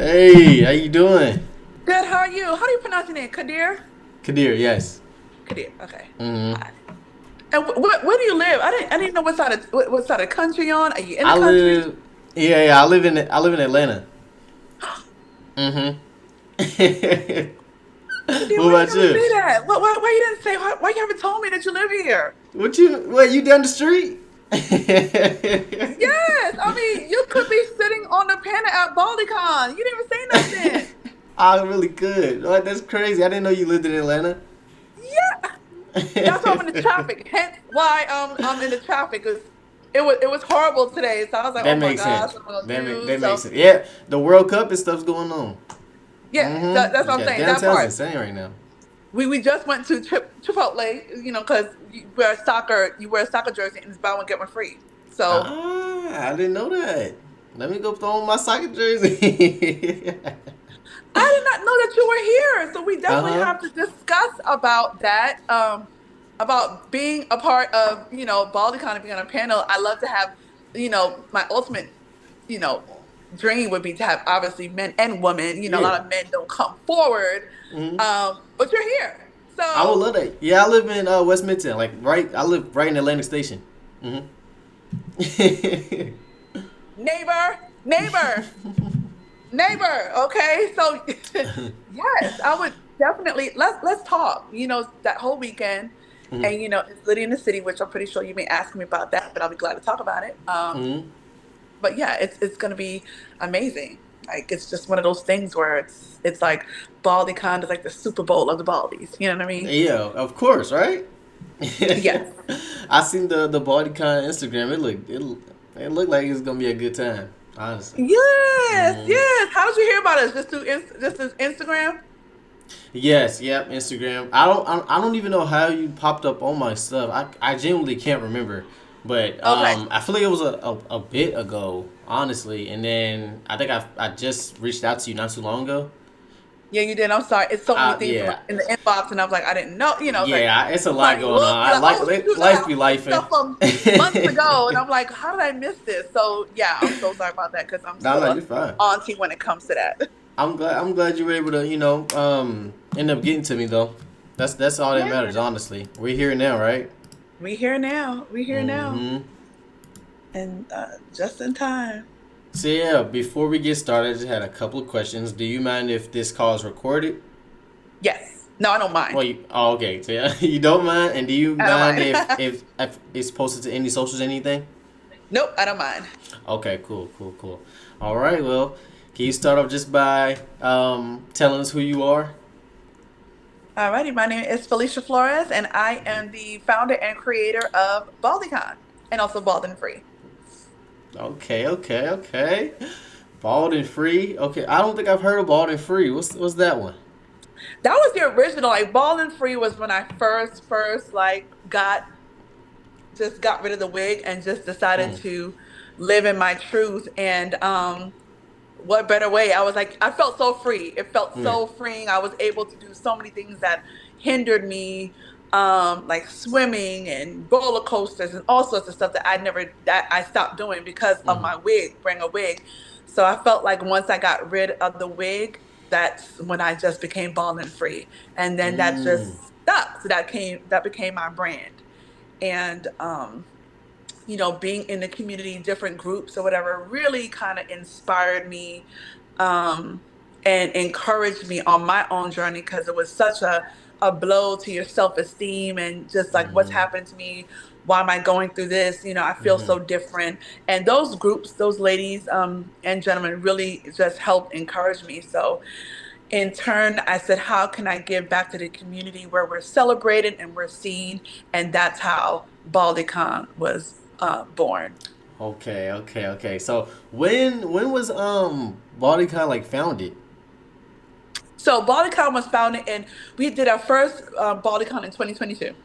Hey, how you doing? Good. How are you? How do you pronounce your name? Kadir? Kadir, yes. Kadir. Okay. hmm Hi. And where do you live? I didn't know what side of the country you're on. Are you in the I country? live. Yeah, I live in Atlanta. hmm Kadir, What why you about never say you? that? Why you didn't say? Why you haven't told me that you live here? You down the street? Yes. I mean, you could be sitting on the panda at BaldiCon. You didn't even say nothing. I really could. What? That's crazy. I didn't know you lived in Atlanta. Yeah. That's why I'm in the traffic. Hence why I'm in the traffic because it was horrible today. So I was like, That oh my makes gosh, sense. what am I gonna do? That makes So sense. Yeah, the World Cup and stuff's going on. yeah, that's what I'm Yeah, saying. That downtown's part. insane right now. We just went to Chipotle, because you wear a soccer jersey and it's buy one get one free. So I didn't know that. Let me go throw on my soccer jersey. I did not know that you were here. So we Uh definitely huh. have to discuss about that, about being a part of BaldiCon, being on a panel. I love to have my ultimate you know dream would be to have obviously men and women. A Yeah. lot of men don't come forward, hmm but you're here. I would So love that. Yeah, I live in West Midtown, like right. I live right in Atlantic Station. hmm neighbor, neighbor. Neighbor, okay? So yes, I would definitely let's talk. That whole weekend, hmm and it's Liddy in the City, which I'm pretty sure you may ask me about that, but I'll be glad to talk about it. hmm But yeah, it's gonna be amazing. Like it's just one of those things where it's like BaldiCon is like the Super Bowl of the Baldies. You know what I mean? Yeah, of course, right? Yes. I seen the bodycon Instagram. It looked like it's gonna be a good time. Honestly. Yes, hmm yes. How did you hear about us? Just through Instagram? Yes, yep, Instagram. I don't even know how you popped up on my stuff. I genuinely can't remember, but Okay. I feel like it was a bit ago, honestly. And then I think I just reached out to you not too long ago. Yeah, you did. I'm sorry. It's so many things Yeah, in the inbox, and I was like, I didn't know. It's like it's a lot trying to going on. look. You're I like, oh shoot, I life have be some lifing. stuff from months ago, and I'm like, how did I miss this? So yeah, I'm so sorry about that because I'm No, still no, a you're fine. auntie when it comes to that. I'm glad you were able to end up getting to me though. That's all that Yeah, matters, honestly. We're here now, right? we here now. We here now, Mm-hmm. and just in time. So yeah, before we get started, I just had a couple of questions. Do you mind if this call is recorded? Yes. No, I don't mind. Oh, okay. So yeah, you don't mind, and do you I don't mind mind. if it's posted to any socials, anything? Nope, I don't mind. Okay, cool. All right, well, can you start off just by telling us who you are? Alrighty, my name is Felicia Flores, and I am the founder and creator of BaldiCon, and also Bald and Free. Okay. Bald and free. Okay, I don't think I've heard of bald and free. What's that one? That was the original. Like Bald and Free was when I first like got rid of the wig and just decided Mm, to live in my truth. And what better way? I was like, I felt so free. It felt yeah. so freeing. I was able to do so many things that hindered me, like swimming and roller coasters and all sorts of stuff that I stopped doing because of Mm, my wig, wearing a wig. So I felt like once I got rid of the wig, that's when I just became bald and free. And then that mm, just stuck. So that became my brand. And being in the community, different groups or whatever, really kind of inspired me, um, and encouraged me on my own journey because it was such a blow to your self-esteem and just like what's mm, happened to me. Why am I going through this? I feel mm. so different. And those groups, those ladies, and gentlemen really just helped encourage me. So in turn, I said, how can I give back to the community where we're celebrated and we're seen? And that's how BaldiCon was born. Okay. So when was BodyCon like founded? So BaldiCon was founded, and we did our first BaldiCon in 2022.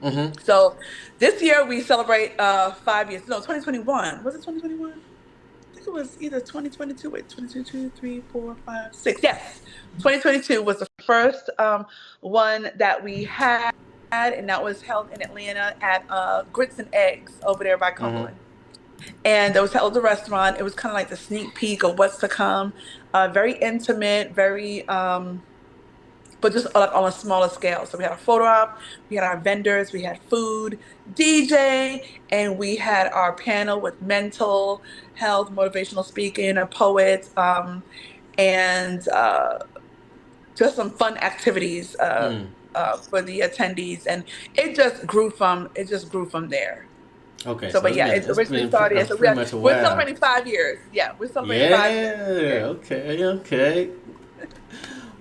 Mm-hmm. So this year we celebrate 5 years. No, 2021. Was it 2021? I think it was either 2022. Wait, 2022, 3, 4, 5, 6. Yes, 2022 was the first one that we had, and that was held in Atlanta at Grits and Eggs over there by Mm-hmm. Cumberland. and it was held at the restaurant. It was kind of like the sneak peek of what's to come. Very intimate, very but just like on a smaller scale. So we had a photo op, we had our vendors, we had food, DJ, and we had our panel with mental health, motivational speaking, a poet, and just some fun activities Mm. for the attendees. And it just grew from there. Okay, So, so but yeah, it it's originally been started. So pretty much a we're while. celebrating 5 years. Yeah, we're celebrating 5 years this Yeah. year. Okay. Okay.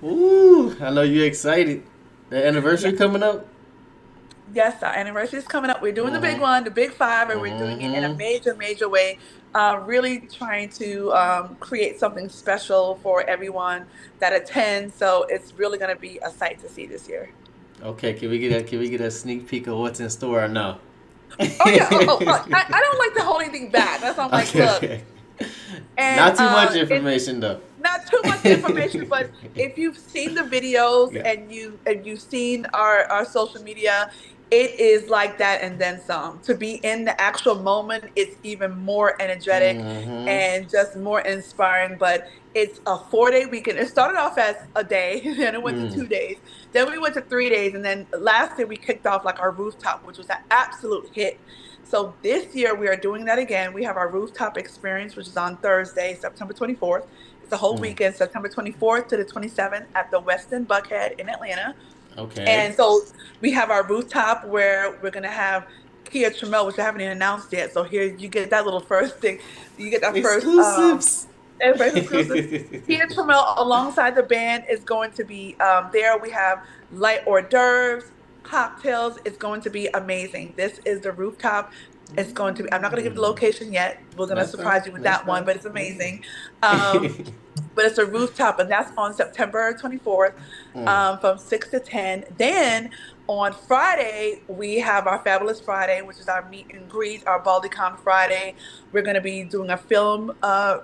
Ooh, I know you're excited. The Yeah. anniversary coming up. Yes, our anniversary is coming up. We're doing the big Mm-hmm. one, the big five, and we're doing it in a Mm-hmm. major, major way. Really trying to create something special for everyone that attends. So it's really going to be a sight to see this year. Okay, can we get a sneak peek of what's in store or no? Oh yeah. Okay, I don't like to hold anything back. That's why I'm like, look, okay. and Not too much it's information though. not too much information, but if you've seen the videos Yeah. and you've seen our social media, it is like that and then some. To be in the actual moment, it's even more energetic Mm-hmm. and just more inspiring. But it's a 4 day weekend. It started off as a day, then it went to Mm. 2 days, then we went to 3 days, and then last day we kicked off like our rooftop, which was an absolute hit. So this year we are doing that again. We have our rooftop experience, which is on Thursday, September 24th. It's a whole Mm. weekend, September 24th to the 27th at the Westin Buckhead in Atlanta. Okay. And so we have our rooftop where we're gonna have Kia Trammell, which I haven't even announced yet. So here you get that little first thing. You get that first Exclusives. first exclusive. Kia Trammell alongside the band is going to be there. We have light hors d'oeuvres, cocktails. It's going to be amazing. This is the rooftop. It's going to be, I'm not going to give the location yet. We're going to That's fine. surprise you with That's that one, fine. but it's amazing. Um, but it's a rooftop, and that's on September 24th Mm. from 6 to 10. Then on Friday, we have our Fabulous Friday, which is our meet and greet, our BaldyCon Friday. We're going to be doing a film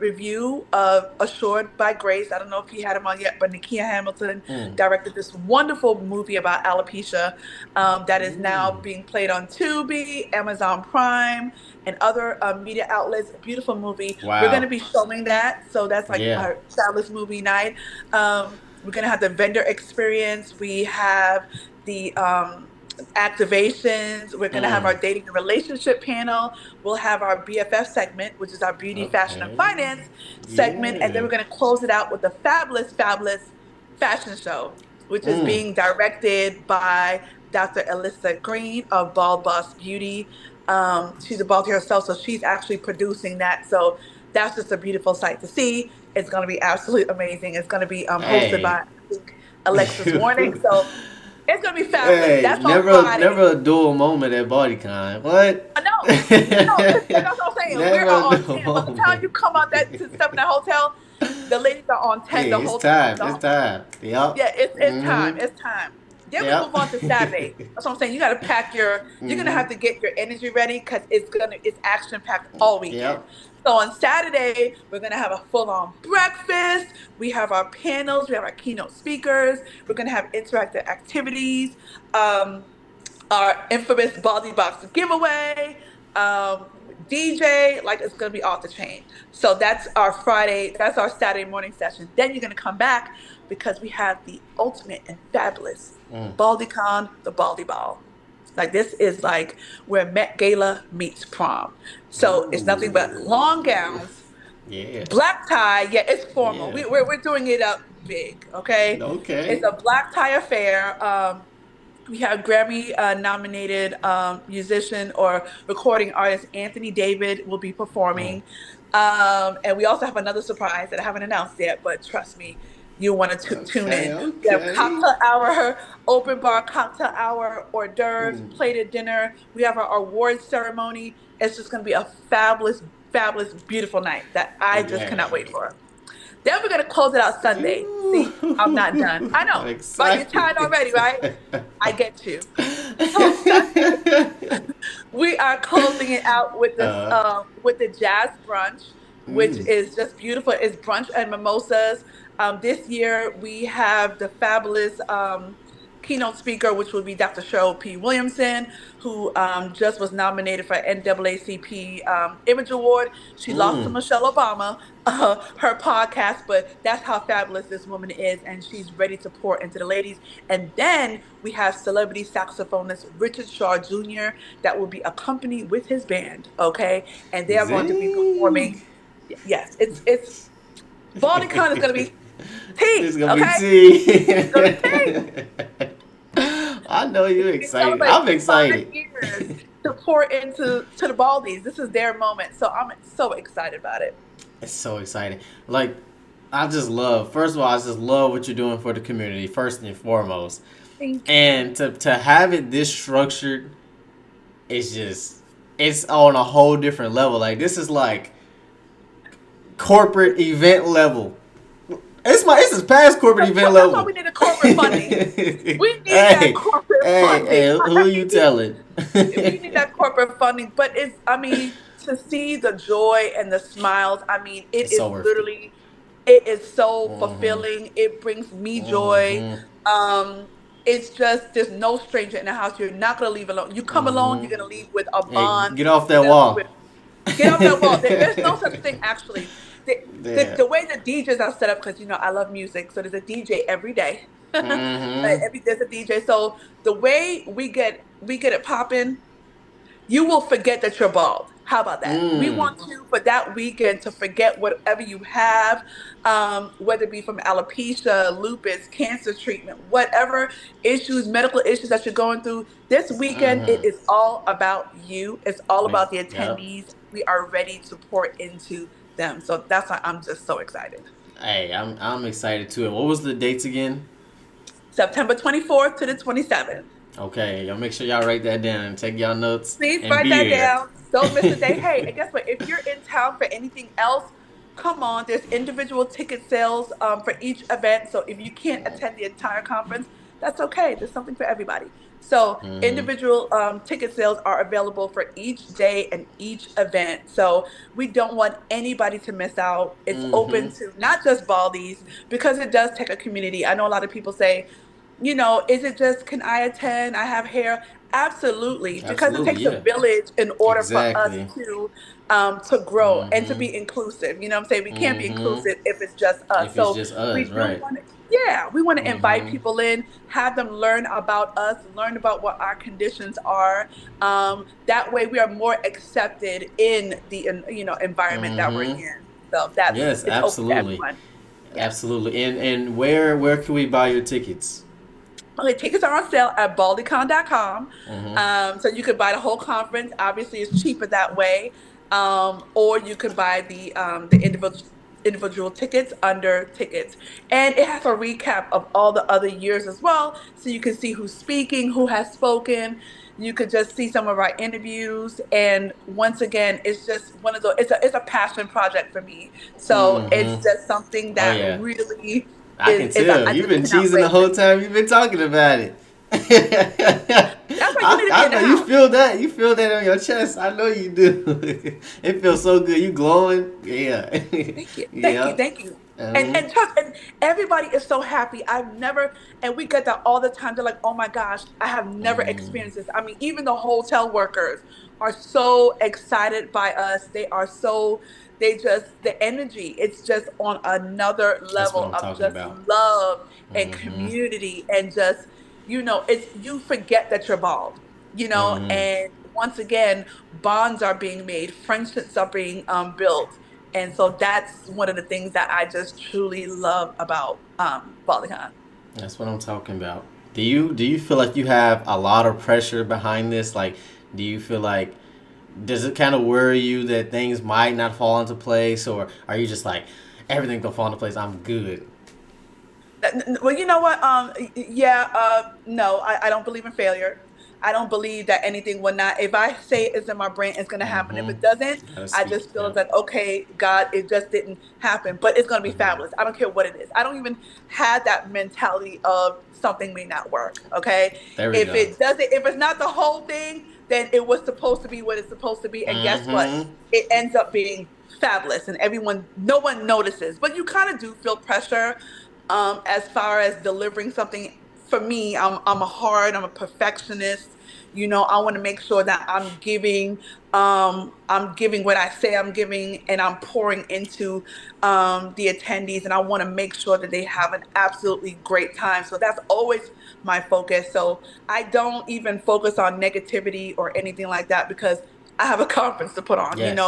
review of Assured by Grace. I don't know if you had him on yet, but Nakia Hamilton Mm. directed this wonderful movie about alopecia that is Ooh. now being played on Tubi, Amazon Prime, and other media outlets. Beautiful movie. We're going Wow. to be showing that. So that's like Yeah. our fabulous movie night. We're going to have the vendor experience. We have the activations. We're going to have Mm. our dating and relationship panel. We'll have our BFF segment, which is our beauty, fashion, and Okay. finance segment. And then Yeah. we're going to close it out with the fabulous, fabulous fashion show, which is Mm. being directed by Dr. Alyssa Green of Bald Boss Beauty. She's a bald herself, so she's actually producing that. So that's just a beautiful sight to see. It's going to be absolutely amazing. It's going to be hosted Hey. by, I think, Alexis Warnick. So it's going to be fabulous. Hey, That's on Friday. never a dual moment at BodyCon. What? No, no, that's what I'm saying. We are Never a on dual 10. By the time you moment. come out that to step in that hotel, the ladies are on 10 Hey, the it's whole time. time. It's time. Yep. Yeah, it's time. Mm-hmm. It's time. Then we Yep. move on to Saturday. That's what I'm saying. You got to pack your. You're gonna Mm-hmm. have to get your energy ready because it's action packed all weekend. Yep. So on Saturday we're gonna have a full on breakfast. We have our panels. We have our keynote speakers. We're gonna have interactive activities. Um, our infamous Baldy Box giveaway, DJ, like it's gonna be off the chain. So that's our Friday, that's our Saturday morning session. Then you're gonna come back because we have the ultimate and fabulous Mm. BaldyCon, the Baldy Ball. Like this is like where Met Gala meets prom. So it's nothing but long Ooh. gowns, Yeah. black tie. Yeah, it's formal. Yeah. We're doing it up big. Okay, Okay. it's a black tie affair. We have Grammy nominated musician or recording artist Anthony David will be Mm. performing. And we also have another surprise that I haven't announced yet, but trust me, you want to tune Okay. in. We have Okay. cocktail hour, open bar cocktail hour, hors d'oeuvres, Mm. plated dinner. We have our awards ceremony. It's just going to be a fabulous, fabulous, beautiful night that I just cannot wait Okay. for. Then we're gonna close it out Sunday. See, I'm not done. I Ooh. know, I'm right? You're excited. tired already, right? I get you. So Sunday, we are closing it out uh, with the jazz brunch, which mm. is just beautiful. It's brunch and mimosas. This year we have the fabulous keynote speaker, which will be Dr. Cheryl P. Williamson, who just was nominated for NAACP Image Award. She lost to Mm. Michelle Obama, her podcast, but that's how fabulous this woman is, and she's ready to pour into the ladies. And then we have celebrity saxophonist Richard Shaw Jr. that will be accompanied with his band, okay? And they are going to be Zing. performing. Yes, it's BaldyCon is going to be It's tea, gonna be okay? tea. It's going to be tea. I know you're We excited. celebrate I'm 5 excited. years to pour into the Baldies. This is their moment, so I'm so excited about it. It's so exciting. Like, I just love. First of all, I just love what you're doing for the community. First and foremost, Thank you. and to have it this structured, it's just it's on a whole different level. Like this is like corporate event level. This is past corporate event That's why level. we need a corporate funding. hey, We need that hey, corporate funding, hey, who you right? telling? We need that corporate funding. But it's, I mean, to see the joy and the smiles, I mean, it It's so is worth it. literally, it is so Mm-hmm. fulfilling. It brings me joy. Mm-hmm. Um, it's just, there's no stranger in the house. You're not going to leave alone. You come alone, you're Mm-hmm. going to leave with a Hey, bond. get off You're that going to leave with, wall. get off that wall. There's no such thing, actually. The, Yeah. the way the DJs are set up, because, I love music. So there's a DJ every day. Mm-hmm. There's a DJ. So the way we get it popping, you will forget that you're bald. How about that? We Mm. want you for that weekend to forget whatever you have, whether it be from alopecia, lupus, cancer treatment, whatever issues, medical issues that you're going through. This weekend, it Mm-hmm. is all about you. It's all about the Yep. attendees. We are ready to pour into them. So that's why I'm just so excited. Hey, I'm excited too. And what was the dates again? September 24th to the 27th. Okay, y'all make sure y'all write that down and take y'all notes Please and write be that there. down. Don't miss a day. Hey, and guess what? If you're in town for anything else, come on. There's individual ticket sales for each event. So if you can't attend the entire conference, that's okay. There's something for everybody. So Mm-hmm. individual ticket sales are available for each day and each event. So we don't want anybody to miss out. It's Mm-hmm. open to not just Baldies, because it does take a community. I know a lot of people say, is it just, can I attend? I have hair. Absolutely, because it Absolutely, takes a yeah. village in order for us Exactly. to grow and to Mm-hmm. be inclusive. You know what I'm saying? We can't be Mm-hmm. inclusive if it's just us. If it's So just we us, do right. want to, yeah, we want to invite Mm-hmm. people in, have them learn about us, learn about what our conditions are. That way, we are more accepted in the environment that we're Mm-hmm. in. So that's Yes, it's open to absolutely. everyone. Yes. Absolutely. And where can we buy your tickets? Okay, tickets are on sale at baldycon.com. Mm-hmm. So you could buy the whole conference. Obviously, it's cheaper that way. Or you could buy the individual tickets under tickets. And it has a recap of all the other years as well. So you can see who's speaking, who has spoken. You could just see some of our interviews. And once again, it's just one of those, it's a passion project for me. So it's Mm-hmm. just something Oh that yeah. really I can tell. I You've just been cannot cheesing the wait. whole time you've been talking about it. That's why you need to be I in the know you house. feel that. You feel that on your chest. I know you do. It feels so good. You glowing. Yeah. Thank you. Thank you. Yeah. Thank you. And Um, and trust, and everybody is so happy. I've never, and we get that all the time. They're like, "Oh my gosh, I have never experienced this." I mean, even the hotel workers are so excited by us. They just, the energy, it's just on another that's what level I'm of talking just about. love and Mm-hmm. community and just, it's, you forget that you're bald, Mm-hmm. and once again, bonds are being made, friendships are being built. And so that's one of the things that I just truly love about BallyCon. That's what I'm talking about. Do you feel like you have a lot of pressure behind this? Like, do you feel like does it kind of worry you that things might not fall into place, or are you just like everything gonna fall into place? I'm good. Well, you know what? Yeah, no, I don't believe in failure. I don't believe that anything will not, if I say it's in my brain, it's going to happen. If Mm-hmm. it doesn't, Gotta I speak. just feel it's Yep. like, okay, God, it just didn't happen, but it's going to be fabulous. I don't care what it is. I don't even have that mentality of something may not work. Okay. There we If go. it doesn't, if it's not the whole thing, then it was supposed to be what it's supposed to be. And guess what? Mm-hmm. It ends up being fabulous and no one notices, but you kind of do feel pressure as far as delivering something for me, I'm a perfectionist. I want to make sure that I'm giving what I say I'm giving, and I'm pouring into the attendees, and I want to make sure that they have an absolutely great time. So that's always my focus. So I don't even focus on negativity or anything like that, because I have a conference to put on. Yes.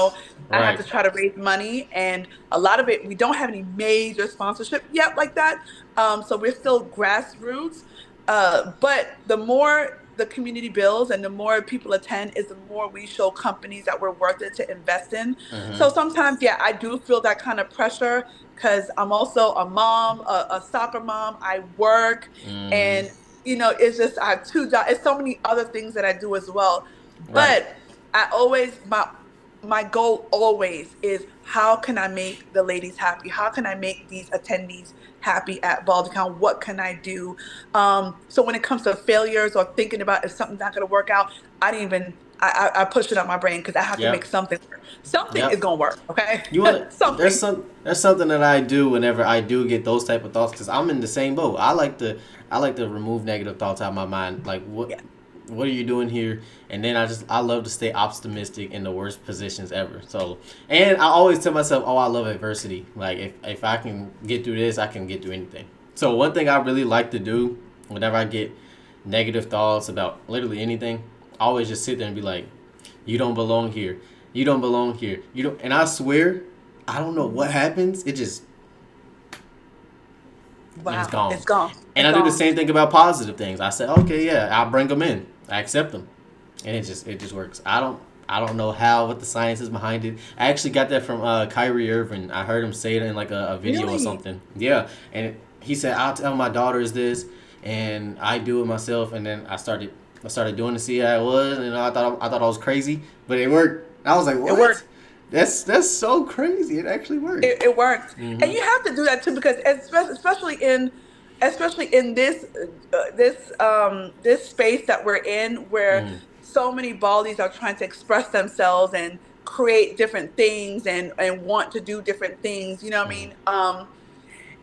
I have Right. to try to raise money, and a lot of it, we don't have any major sponsorship yet like that. So we're still grassroots. But the more the community builds and the more people attend, is the more we show companies that we're worth it to invest in. Mm-hmm. So sometimes, yeah, I do feel that kind of pressure, because I'm also a mom, a soccer mom. I work, Mm-hmm. and it's just, I have two jobs. It's so many other things that I do as well. Right. But I always my goal always is, how can I make the ladies happy? How can I make these attendees happy at BaldiCon? What can I do? So when it comes to failures or thinking about if something's not going to work out, I didn't even I push it out my brain, because I have to make Yep. something work. Something is Yep. going to work, okay? You want to? Something. There's something that I do whenever I do get those type of thoughts, because I'm in the same boat. I like to remove negative thoughts out of my mind. Like, Yeah. what are you doing here? And then I love to stay optimistic in the worst positions ever. So, and I always tell myself, oh, I love adversity. Like, if I can get through this, I can get through anything. So one thing I really like to do whenever I get negative thoughts about literally anything, I always just sit there and be like, you don't belong here. You don't belong here. You don't. And I swear, I don't know what happens. It just, and it's Wow. gone. It's gone. And It's I do the gone. same thing about positive things. I say, okay, yeah, I'll bring them in. I accept them, and it just works. I don't know what the science is behind it. I actually got that from Kyrie Irving. I heard him say it in like a video or Really? something. Yeah, and he said, I'll tell my daughters this, and I do it myself. And then I started doing to see how it was, and I thought I was crazy, but it worked. I was like, It what? worked. That's so crazy. It actually worked. It worked. And Mhm. you have to do that too, because especially in this space that we're in, where Mhm. so many baldies are trying to express themselves and create different things, and want to do different things. You know what I Mhm. mean?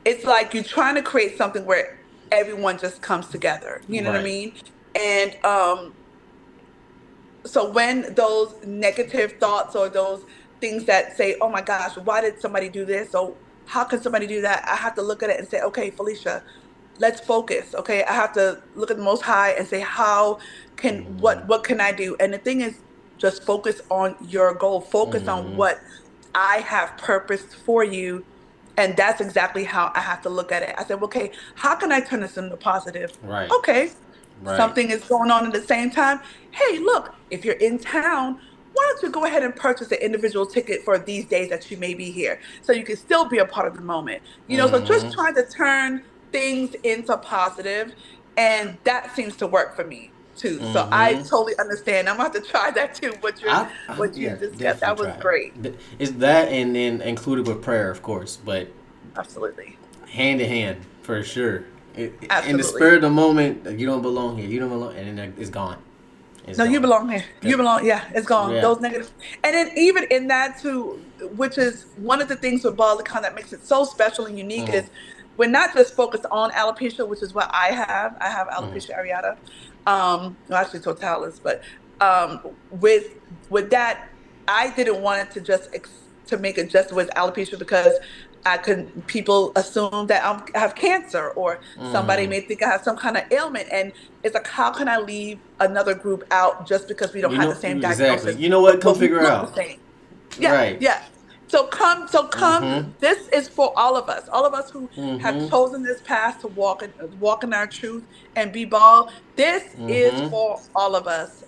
It's like you're trying to create something where everyone just comes together. You know what I Right. mean? And so when those negative thoughts, or those things that say, oh my gosh, why did somebody do this, or how can somebody do that, I have to look at it and say, okay, Felicia, let's focus. Okay, I have to look at the Most High and say, how can Mhm. what can I do? And the thing is, just focus on your goal, focus on Mhm. what I have purposed for you. And that's exactly how I have to look at it. I said, okay, how can I turn this into positive? Right. Okay, Right. something is going on at the same time. Hey, look, if you're in town, why don't you go ahead and purchase an individual ticket for these days that you may be here, so you can still be a part of the moment? So just Mhm. trying to turn things into positive, and that seems to work for me too. So I Mhm. totally understand. I'm gonna have to try that too. What you Yeah, discussed, definitely that was try great. it. It's that, and then included with prayer, of course, but Absolutely, hand in hand for sure. In the absolutely. spirit of the moment, you don't belong here. You don't belong, and then it's gone. It's No, you gone. belong here. You Good. belong. Yeah, it's gone. Yeah. Those negative, and then even in that too, which is one of the things with Balticon that makes it so special and unique, Mhm. is we're not just focused on alopecia, which is what I have. I have Mhm. alopecia areata, well, actually totalis, but um, with with that, I didn't want it to to make it just with alopecia, because I could people assume that I have cancer, or somebody Mhm. may think I have some kind of ailment, and it's like, how can I leave another group out just because we don't have the same Exactly. diagnosis, You know what? but Come we figure look the out. same? Yeah, Right. yeah. So come. Mhm. This is for all of us who have Mhm. chosen this path to walk in our truth and be bald. This is Mhm. for all of us.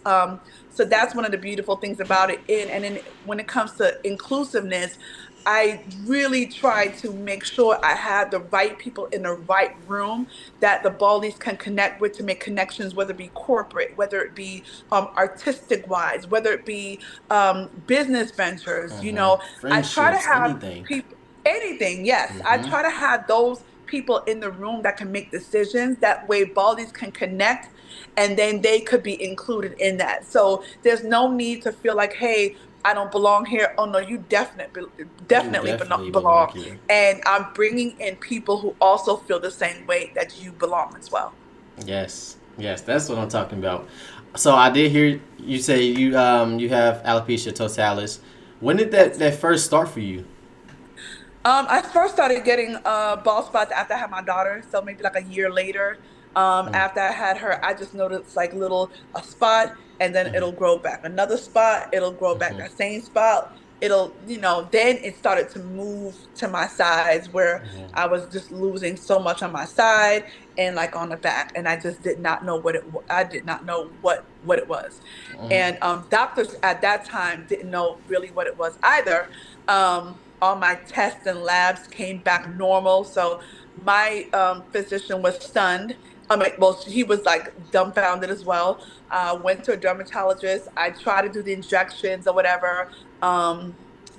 So that's one of the beautiful things about it. And then when it comes to inclusiveness, I really try to make sure I have the right people in the right room that the Baldies can connect with, to make connections, whether it be corporate, whether it be artistic wise, whether it be business ventures. Mhm. I try to Friendships, have anything. people, anything, yes. I Mhm. try to have those people in the room that can make decisions. That way, Baldies can connect, and then they could be included in that. So there's no need to feel like, hey, I don't belong here. Oh no, you You definitely definitely belong belong. here. And I'm bringing in people who also feel the same way that you belong as well. Yes, yes, that's what I'm talking about. So I did hear you say you have alopecia totalis. When did Yes. that first start for you? I first started getting bald spots after I had my daughter, so maybe like a year later. Mm, After I had her, I just noticed like little a spot, and then it'll grow back. Another spot, it'll grow back. mm-hmm, That same spot, then it started to move to my sides where I was just losing so much on my side and like on the back, and I just did not know I did not know what it was, and doctors at that time didn't know really what it was either. All my tests and labs came back normal. So my physician was stunned. Well, he was like dumbfounded as well. Went to a dermatologist. I tried to do the injections or whatever.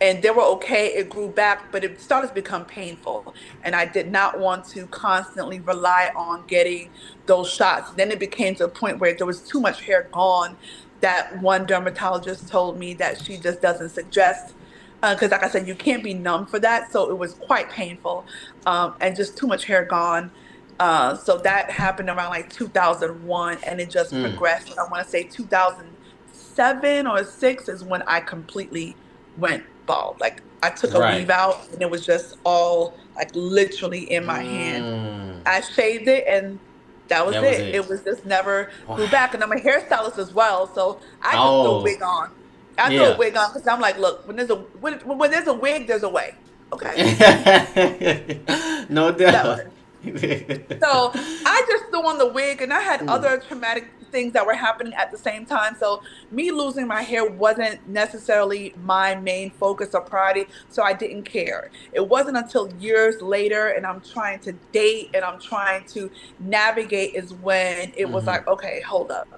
And they were okay. It grew back, but it started to become painful. And I did not want to constantly rely on getting those shots. Then it became to a point where there was too much hair gone that one dermatologist told me that she just doesn't suggest because like I said, you can't be numb for that. So it was quite painful and just too much hair gone. So that happened around like 2001 and it just mm, progressed. I want to say 2007 or 6 is when I completely went bald. Like I took a right. weave out and it was just all like literally in my hand. Mm, I shaved it and that was that was it. it. It was just never Wow. grew back. And I'm a hairstylist as well. So I just throw a Oh, wig on. I throw a yeah. wig on because I'm like, look, when there's a wig, there's a way. Okay. No That doubt. was. So I just threw on the wig and I had other traumatic things that were happening at the same time. So me losing my hair wasn't necessarily my main focus or priority. So I didn't care. It wasn't until years later and I'm trying to date and I'm trying to navigate is when it was Mm-hmm. like, okay, hold up.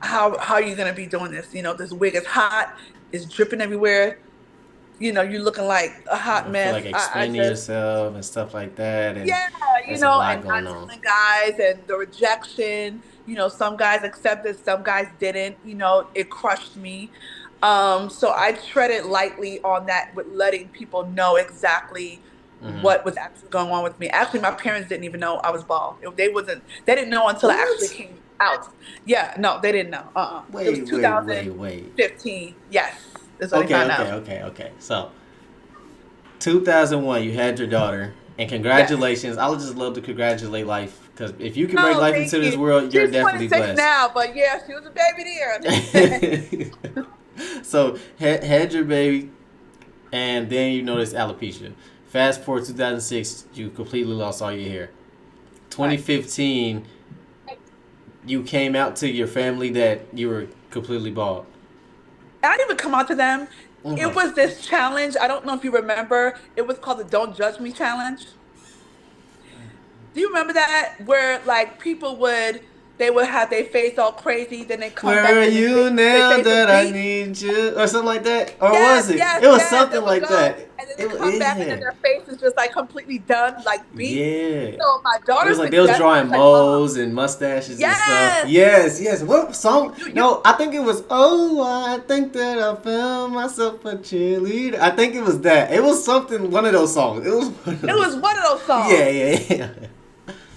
How are you gonna be doing this? This wig is hot, it's dripping everywhere. You're looking like a hot I feel mess. like I explaining just yourself and stuff like that, and yeah, that's a lot and not going on. telling guys and the rejection. Some guys accepted, some guys didn't. It crushed me. So I treaded lightly on that with letting people know exactly Mm-hmm. what was actually going on with me. Actually, my parents didn't even know I was bald. They didn't know until it actually What? came out. Yeah, no, they didn't know. It was Wait. 2015. Yes, is when they Okay, found out. okay. So, 2001, you had your daughter, and Yes. congratulations. I would just love to congratulate life because if you can bring Oh, life thank into this you. world, you're She's definitely 26 blessed. now, but yeah, she was a baby there. So, had your baby, and then you noticed alopecia. Fast forward 2006, you completely lost all your hair. Right. 2015, you came out to your family that you were completely bald. I didn't even come out to them. It Okay. was this challenge. I don't know if you remember. It was called the Don't Judge Me Challenge. Do you remember that? Where like they would have their face all crazy, then they come Where back are and you their now face is that I beat. need you? Or something like that? Or Yes, was it? yes, It was yes. something It would like go, that. and then they come back, and then Yeah. their face is just like completely done, like beat. Yeah. So my It daughter was like they was suggested, drawing she's like, "Mom, moles and mustaches and stuff. yes, Yes. What song? you No, I think it was Oh, I think that I found myself a cheerleader. I think it was that. It was something one of those songs. It was one of It those was songs. one of those Yeah, songs. yeah.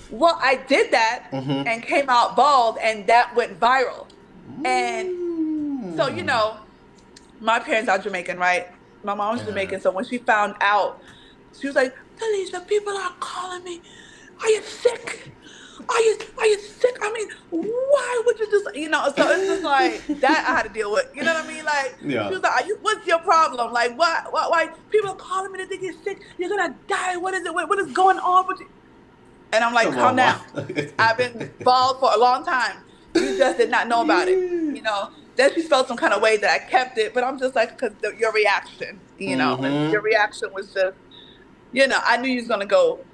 Well, I did that Mm-hmm. and came out bald, and that went viral. And so, my parents are Jamaican, right? My mom's Jamaican. So when she found out, she was like, Felicia, people are calling me. Are you sick? Are you sick? I mean, why would you just so it's just like that I had to deal with. You know what I mean? Like she Yeah. was like, what's your problem? Like why people are calling me to think you're sick? You're gonna die. What is it? What is going on with you? And I'm like, Come calm on, down. mom. I've been bald for a long time. You just did not know about it. Yeah. Then she felt some kind of way that I kept it, but I'm just like, because your reaction, and Mm-hmm. your reaction was just, I knew you was going to go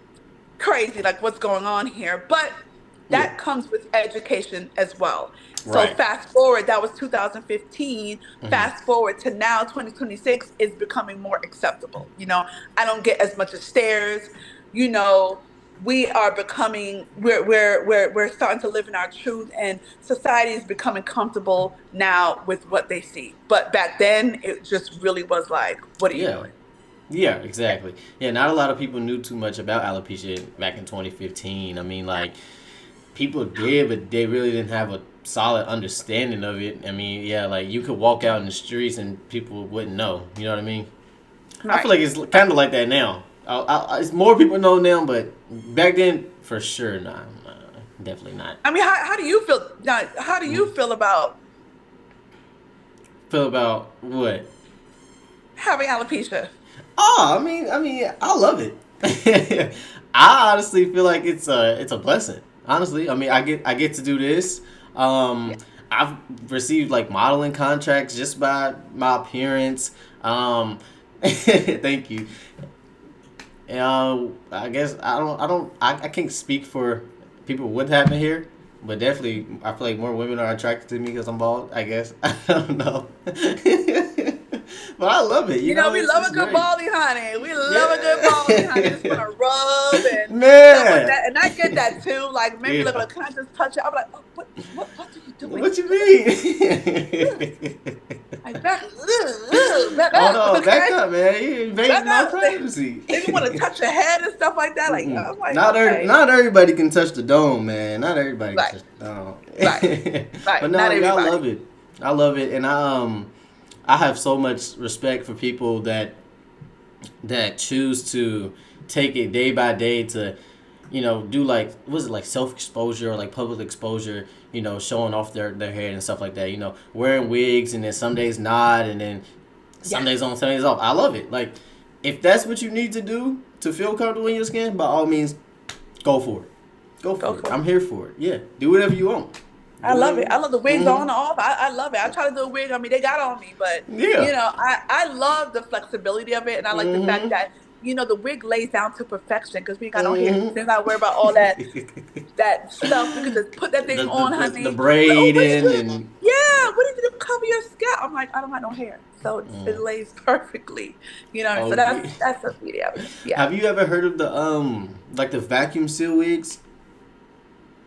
crazy, like what's going on here. But Yeah. that comes with education as well. So Right. fast forward, that was 2015. Mm-hmm. Fast forward to now, 2026 is becoming more acceptable. I don't get as much as stares. You know, we are becoming we're starting to live in our truth, and society is becoming comfortable now with what they see. But back then, it just really was like, what are you Yeah. doing? Yeah, Yeah. exactly. Yeah, not a lot of people knew too much about alopecia back in 2015. I mean, like, people did, but they really didn't have a solid understanding of it. I mean, yeah, like you could walk out in the streets and people wouldn't know. You know what I mean? I feel Right. like it's kind of like that now. It's more people know now, but back then, for sure, nah, definitely not. I mean, how do you feel now? How do you feel about Feel about what? having alopecia? Oh, I love it. I honestly feel like it's a blessing. Honestly, I mean, I get to do this. Yeah. Um, I've received like modeling contracts just by my appearance. Thank you. I guess I can't speak for people with having hair, but definitely I feel like more women are attracted to me because I'm bald. I guess I don't know, but I love it. You You know, know, we it's love it's a good great. baldy, honey. We love a good baldy, honey. Just want Yeah, to rub and stuff like man. that. And I get that too. Like, maybe look Yeah. like, can I just touch it? I'm like, oh, what are you doing? What you Ugh. mean? Like, back Oh up, no, back okay? up, man. You Back invading my up. privacy. They want to touch your head and stuff like that. Like, Mm-mm. I'm like, okay, Not everybody can touch the dome, man. Not everybody can right, touch the right, dome. But right. no, Not yeah, I everybody. love it. I love it, and I have so much respect for people that choose to take it day by day to, do like was it like self exposure or like public exposure, showing off their hair and stuff like that, wearing wigs and then some days not and then some Yes, days on, some days off. I love it. Like if that's what you need to do to feel comfortable in your skin, by all means, go for it. Go go for it. for it. I'm here for it. Yeah. Do whatever you want. I Do love whatever it. I you love the wigs on want. and off. I love it. I try to do a wig on me. They got on me, but Yeah. I love the flexibility of it, and I like the fact Mm-hmm. that the wig lays down to perfection because we ain't got no hair. Mm-hmm. Since I worry about all that stuff, we could just put that thing on, The honey. Like, oh, what do you braiding do? and Yeah, what do you do to cover your scalp? I'm like, I don't have no hair, so it lays perfectly. So OD. that's the beauty of it. Yeah. Have you ever heard of the like the vacuum seal wigs?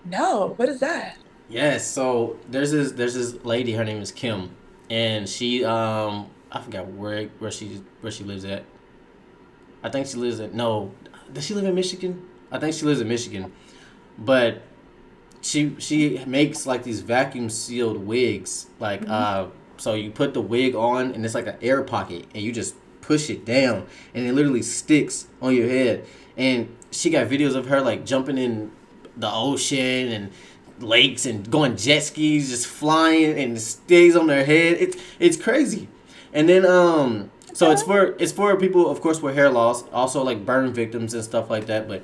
No, what is that? Yes. So there's this lady. Her name is Kim, and she I forgot where she lives at. I think she lives at no. Does she live in Michigan? I think she lives in Michigan, but she makes like these vacuum sealed wigs. Like Hmm. so you put the wig on and it's like an air pocket, and you just push it down, and it literally sticks on your head. And she got videos of her like jumping in the ocean and lakes and going jet skis, just flying, and it stays on their head. It's crazy. And then so Okay. it's for people, of course, with hair loss, also like burn victims and stuff like that. But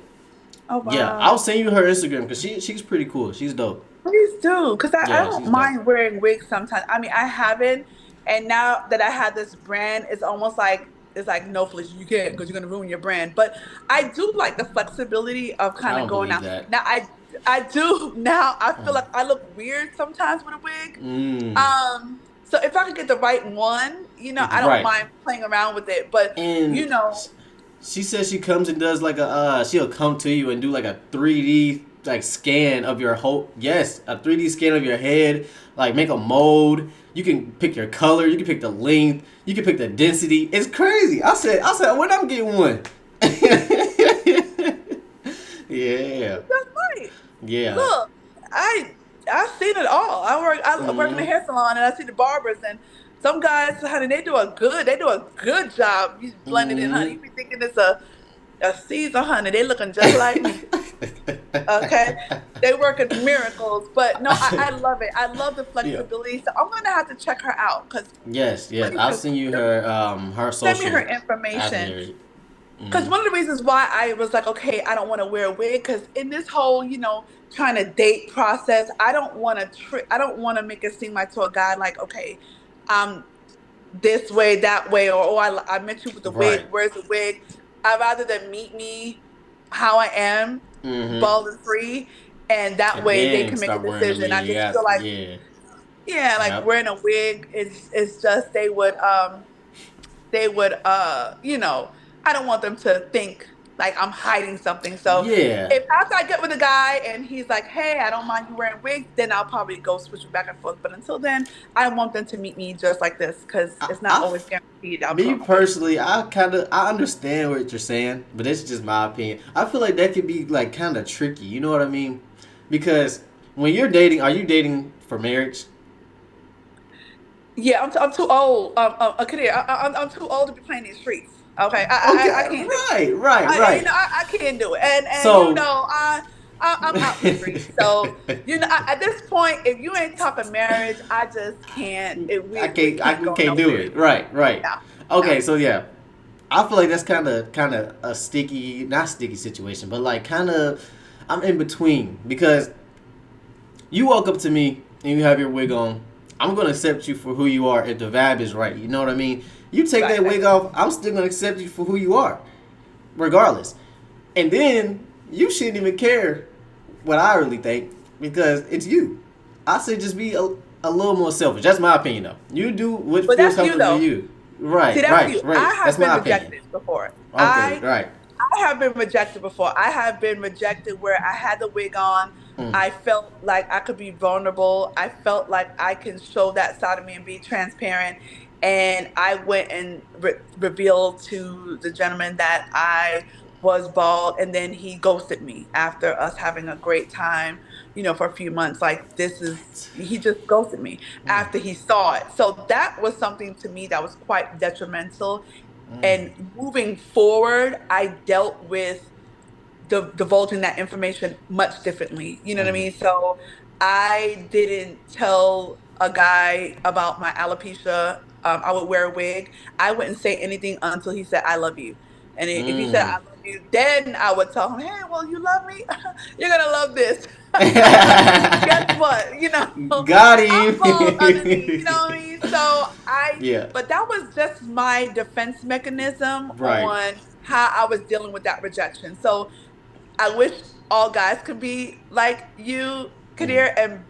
Oh yeah, I'll wow. send you her Instagram because she's pretty cool. She's dope. Please do, because I Yeah, don't she's dope. mind wearing wigs sometimes. I mean, I haven't, and now that I have this brand, it's almost like it's like no, Felicia, you can't because you're gonna ruin your brand. But I do like the flexibility of I kind of don't going believe out. that. Now I do now. I feel like I look weird sometimes with a wig. Mm, So if I could get the right one, I don't right. mind playing around with it. But you And know, she says she comes and does like she'll come to you and do like a 3D like scan of your whole, yes, a 3D scan of your head, like make a mold. You can pick your color, you can pick the length, you can pick the density. It's crazy. I said when I'm getting one. Yeah. that's right. Yeah. Look, I've seen it all. I work in a Mm-hmm. hair salon and I see the barbers and some guys, honey, they do a good job. You blend it in, honey. Mm-hmm. You be thinking it's a Caesar, honey. They looking just like me. Okay. They working miracles. But no, I love it. I love the Yeah. flexibility. So I'm gonna have to check her out because Yes, let yes. me I'll just send you her send me her socials information. after. Because Mm-hmm. one of the reasons why I was like, okay, I don't want to wear a wig, because in this whole, trying to date process, I don't want to make it seem like to a guy like, okay, um, this way, that way, or oh, I met you with the wig. Right. Where's the wig? I'd rather them meet me how I am, Mm-hmm. bald and free, and that And way they then can make a start wearing the decision. I wig. just Yeah. feel like, Yeah. yeah, like Yep. wearing a wig is just they would I don't want them to think like I'm hiding something. So Yeah. if after I get with a guy and he's like, hey, I don't mind you wearing wigs, then I'll probably go switch back and forth. But until then, I want them to meet me just like this because I, it's not I always guaranteed I'll Me put on a wig. personally, I understand what you're saying, but it's just my opinion. I feel like that could be like kind of tricky. You know what I mean? Because when you're dating, are you dating for marriage? Yeah, I'm too old. Kadir, I'm too old to be playing these streets. Okay, I Okay, can't do it. right, right, right. I can't do it. And So, I'm out the street. So at this point, if you ain't talking marriage, I just can't. We can't we go can't do nowhere. it. Right, right. No, no. Okay, so yeah, I feel like that's kind of a sticky, not sticky situation, but like kind of, I'm in between because you walk up to me and you have your wig on. I'm gonna accept you for who you are if the vibe is right. You know what I mean? You take Right, that right. wig off, I'm still gonna accept you for who you are, regardless. And then you shouldn't even care what I really think because it's you. I say just be a little more selfish. That's my opinion, though. You do what But feels that's you comfortable to though. you. See, Right, that's right, you. right. That's Have been my opinion. rejected before. Okay, right. I have been rejected before. I have been rejected where I had the wig on. Mm, I felt like I could be vulnerable. I felt like I can show that side of me and be transparent. And I went and revealed to the gentleman that I was bald. And then he ghosted me after us having a great time, for a few months. Like, what? he just ghosted me Mm, after he saw it. So that was something to me that was quite detrimental. mm, And moving forward, I dealt with divulging that information much differently. You know what I mm, mean? So I didn't tell a guy about my alopecia. I would wear a wig. I wouldn't say anything until he said, "I love you." And if he said, mm. "I love you," then I would tell him, "Hey, well, you love me. You're gonna love this." Guess what? Got I'm bald underneath. You him. know what I mean? So Yeah. but that was just my defense mechanism Right. on how I was dealing with that rejection. So I wish all guys could be like you, Mm. Kadir, and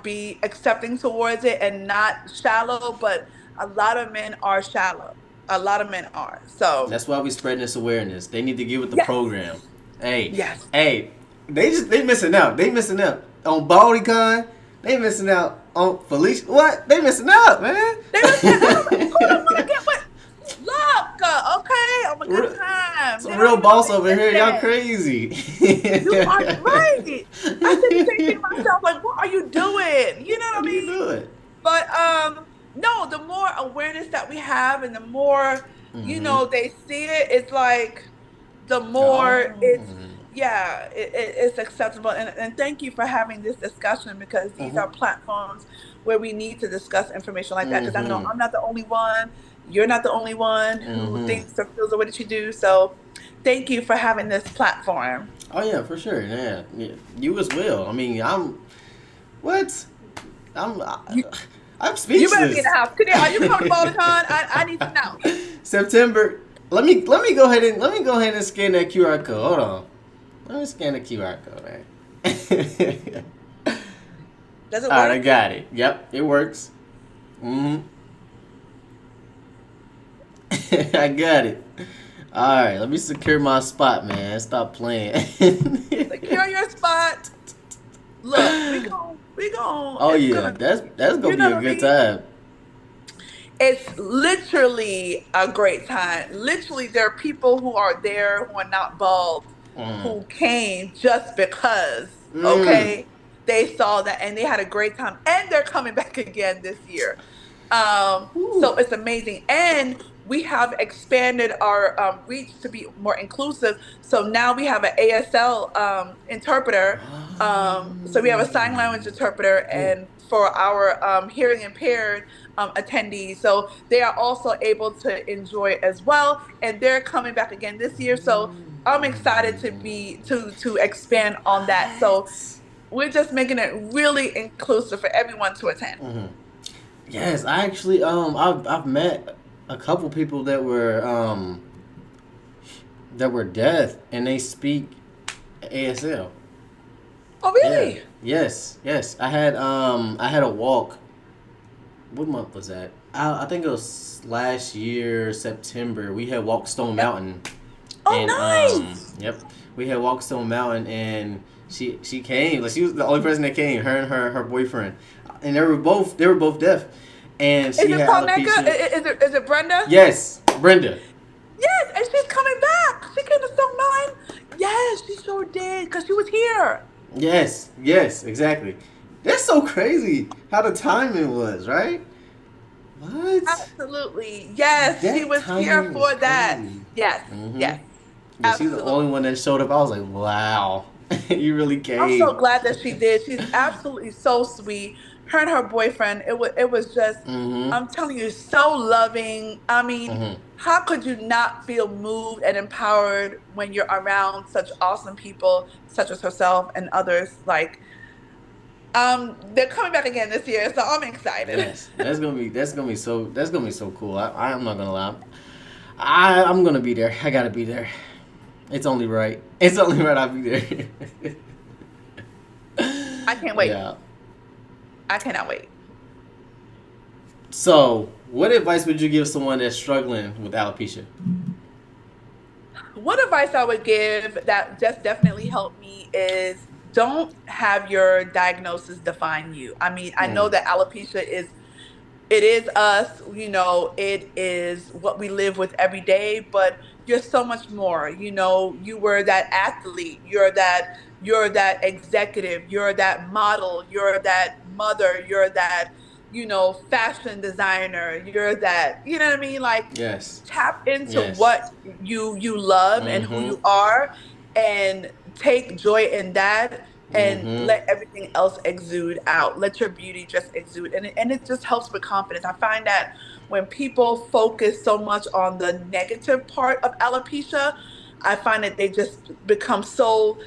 be accepting towards it and not shallow. But a lot of men are shallow. A lot of men are. So That's why we spreading this awareness. They need to get with the yes, program. Hey, yes. hey, they missing out. They missing out on BaldyCon. They missing out on Felicia. What? They missing out, man. They was saying, who don't want to get with? Look, okay, on a good time. Some They don't real even know boss they over here. Y'all missing. crazy. You are right. I said the same thing to myself. Like, what are you doing? You know what What I are you mean? doing? But no, the more awareness that we have and the more, Mm-hmm. they see it, it's like the more Oh. it's yeah, it's acceptable. And thank you for having this discussion because these Mm-hmm. are platforms where we need to discuss information like that. Because I know Mm-hmm. I'm not the only one, you're not the only one who Mm-hmm. thinks or feels the way that you do. So thank you for having this platform. Oh yeah, for sure. Yeah. Yeah. You as well. I mean, what? I'm You, I'm you better be in the speechless. house. Kadir, are you coming to Balticon? I need to know. September. Let me go ahead and scan that QR code. Hold on. Let me scan the QR code, man. Does it All right, I work? got it. Yep, it works. Mm-hmm. I got it. All right, let me secure my spot, man. Stop playing. Secure your spot. Look, we gon' Oh it's yeah, gonna that's gonna you be know a what I good mean? time. It's literally a great time. Literally, there are people who are there who are not bald Mm. who came just because, Mm. okay, they saw that and they had a great time. And they're coming back again this year. Whew. So it's amazing. And we have expanded our reach to be more inclusive. So now we have an ASL interpreter. So we have a sign language interpreter, Oh. and for our hearing impaired attendees, so they are also able to enjoy it as well. And they're coming back again this year. So I'm excited to expand on that. So What? we're just making it really inclusive for everyone to attend. Hmm. Yes, I actually I've met a couple people that were deaf and they speak ASL. Oh, Yeah. really? Yes. Yes. I had a walk. What month was that? I think it was last year September. We had walked Stone Yep. Mountain, and Oh, nice. yep, we had walked Stone Mountain, and she came. Like she was the only person that came. Her and her boyfriend, and they were both deaf, and Is she it had Palmeka? alopecia. Is it Brenda? Yes, Brenda. Yes, and she's coming back. She came to Stone Mountain. Yes, she sure did because she was here. Yes, yes, exactly. That's so crazy how the timing was, right? What? Absolutely. Yes, she That was here timing is for that. crazy. Yes, Mm-hmm. yes, Yeah, she's the only absolutely. one that showed up. I was like, wow, you really I'm so came. glad that she did. She's absolutely so sweet. Her and her boyfriend, it was just, Mm-hmm. I'm telling you, so loving. I mean, Mm-hmm. how could you not feel moved and empowered when you're around such awesome people, such as herself and others? Like, they're coming back again this year, so I'm excited. Yes, that's gonna be so cool. I'm not gonna lie. I'm gonna be there. I gotta be there. It's only right. It's only right I'll be there. I can't wait. Yeah. I cannot wait. So, what advice would you give someone that's struggling with alopecia? One advice I would give that just definitely helped me is don't have your diagnosis define you. I mean, I know Mm. that alopecia is, it is us, it is what we live with every day, but you're so much more. You were that athlete, you're that executive, you're that model, you're that mother, you're that, fashion designer, you're that, you know what I mean? Like, Yes. tap into Yes. what you love and who Mm-hmm. you are, and take joy in that, and Mm-hmm. let everything else exude out. Let your beauty just exude, and it just helps with confidence. I find that when people focus so much on the negative part of alopecia, I find that they just become so,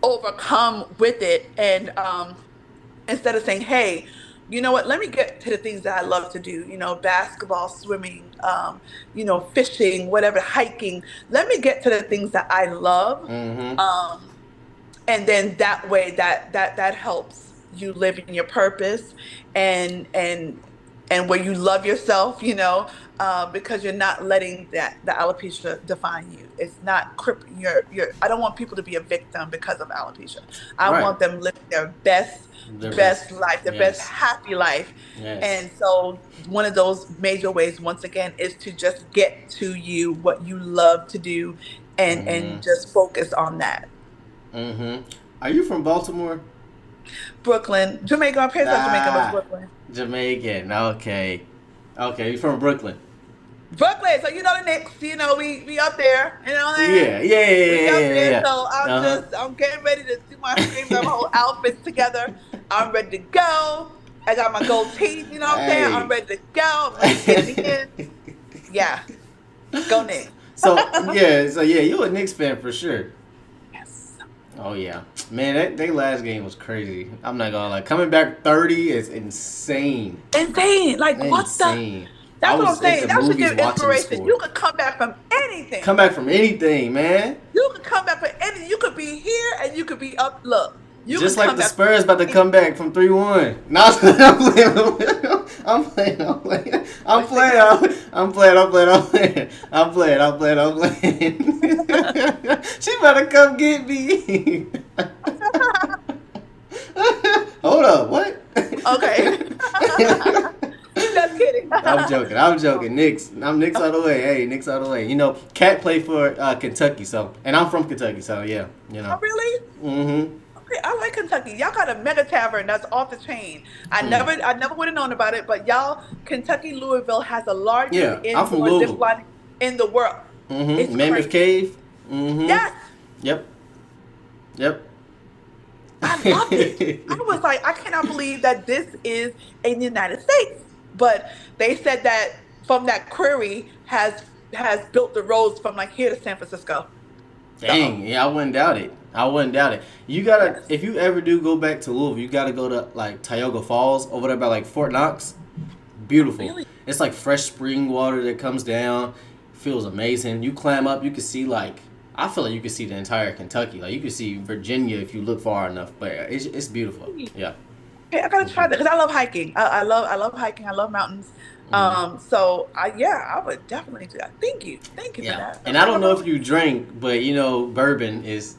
overcome with it, and instead of saying, hey, you know what, let me get to the things that I love to do, basketball, swimming, fishing, whatever, hiking. Let me get to the things that I love. Mm-hmm. um, and then that way, that helps you live in your purpose, and where you love yourself, because you're not letting that the alopecia define you. It's not crippling your I don't want people to be a victim because of alopecia. I Right. want them living their best Their best. best life, their best Yes. happy life. Yes. And so one of those major ways, once again, is to just get to you what you love to do, and Mm-hmm. just focus on that. Mm-hmm. Are you from Baltimore? Brooklyn, Jamaica. My parents are Jamaican, but Ah, Brooklyn. Jamaican. Okay. Okay, you from Brooklyn. Brooklyn. So the Knicks. We up there. You know what I'm saying? Yeah, yeah, yeah, We yeah, up yeah, there. yeah. So Uh I'm getting ready to do my screams. I have my whole huh. outfits together. I'm ready to go. I got my gold teeth. You know what I'm saying? I'm Hey. ready to go. I'm ready to get it in. Yeah. Go Knicks. So yeah, you a Knicks fan for sure. Yes. Oh yeah, man, that they last game was crazy. I'm not gonna lie, coming back 30 is insane, Insane. Like, what the? insane. I That's what I'm was at saying. the That should movies give watching the inspiration. score. You could come back from anything. Come back from anything, man. You could come back from anything. You could be here and you could be up. Look, you Just could like come the back from Spurs about to come anything. back from 3-1. No, I'm playing. I'm playing. I'm playing. I'm What you say, playing. girl? I'm playing. I'm playing. I'm playing. I'm playing. I'm playing. I'm playing. She better come get me. Hold up. What? Okay. Just kidding. I'm joking. I'm joking. Knicks. I'm Knicks all the way. Hey, Knicks all the way. Cat played for Kentucky, and I'm from Kentucky, so yeah. Oh, really? Mm-hmm. Okay, I like Kentucky. Y'all got a mega tavern that's off the chain. I Hmm. never, I never would have known about it, but y'all, Kentucky Louisville has the largest Yeah, I'm from indoor zip Louisville. line in the world. Mm-hmm. It's Mammoth crazy. Cave. Mm-hmm. Yes, Yep. Yep. I loved it. I was like, I cannot believe that this is in the United States. But they said that from that query has built the roads from like here to San Francisco. So Dang, yeah, I wouldn't doubt it. I wouldn't doubt it. You gotta, yes, if you ever do go back to Louisville, you gotta go to like Tioga Falls over there by like Fort Knox. Beautiful. really. It's like fresh spring water that comes down. Feels amazing. You climb up, you can see like, I feel like you can see the entire Kentucky. Like you can see Virginia if you look far enough. But it's beautiful. Yeah. Okay, I gotta Hmm. try that because I love hiking. I love hiking. I love mountains. Hmm. So I would definitely do that. Thank you for Yeah. that. And Okay, I I'm don't gonna know go. if you drink, but bourbon is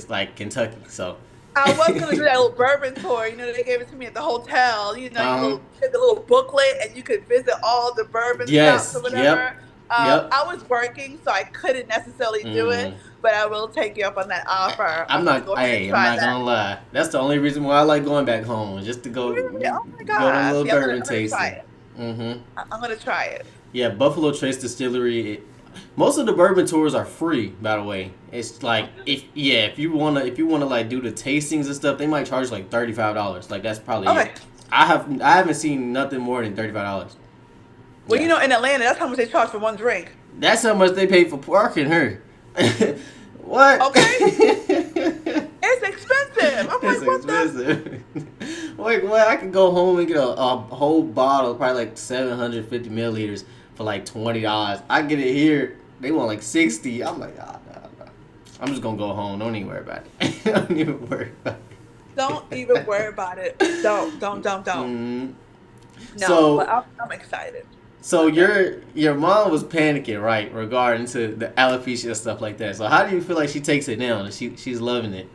like Kentucky. So. I was gonna do that little bourbon tour. They gave it to me at the hotel. Uh huh. You get the little booklet and you could visit all the bourbon stops Yes. or Yep. whatever. Yep. I was working, so I couldn't necessarily do it, Mm. but I will take you up on that offer. I'm I'm gonna not. go ahead and Hey, I'm try not that. gonna lie. That's the only reason why I like going back home, just to go, Really? Oh my go to a gosh! little Yeah, bourbon I'm gonna try tasting. it. Mm-hmm. I'm gonna try it. Yeah, Buffalo Trace Distillery. Most of the bourbon tours are free, by the way. It's Oh, like really? if you wanna like do the tastings and stuff, they might charge like $35. Like that's probably it. Okay. I haven't seen nothing more than $35. Well, Yeah, in Atlanta, that's how much they charge for one drink. that's how much they pay for parking here. What? Okay? It's expensive. I'm It's like, what the? expensive. Like what? I could go home and get a whole bottle, probably like 750 milliliters for like $20. I get it here. They want like 60. I'm like, ah, nah, nah. I'm just gonna go home. Don't even worry about it. Don't even worry about Don't even worry it. about it. Don't. Mhm. No, but So, I'm excited. so Okay. your mom was panicking, right, regarding to the alopecia and stuff like that. So how do you feel like she takes it now? She's loving it.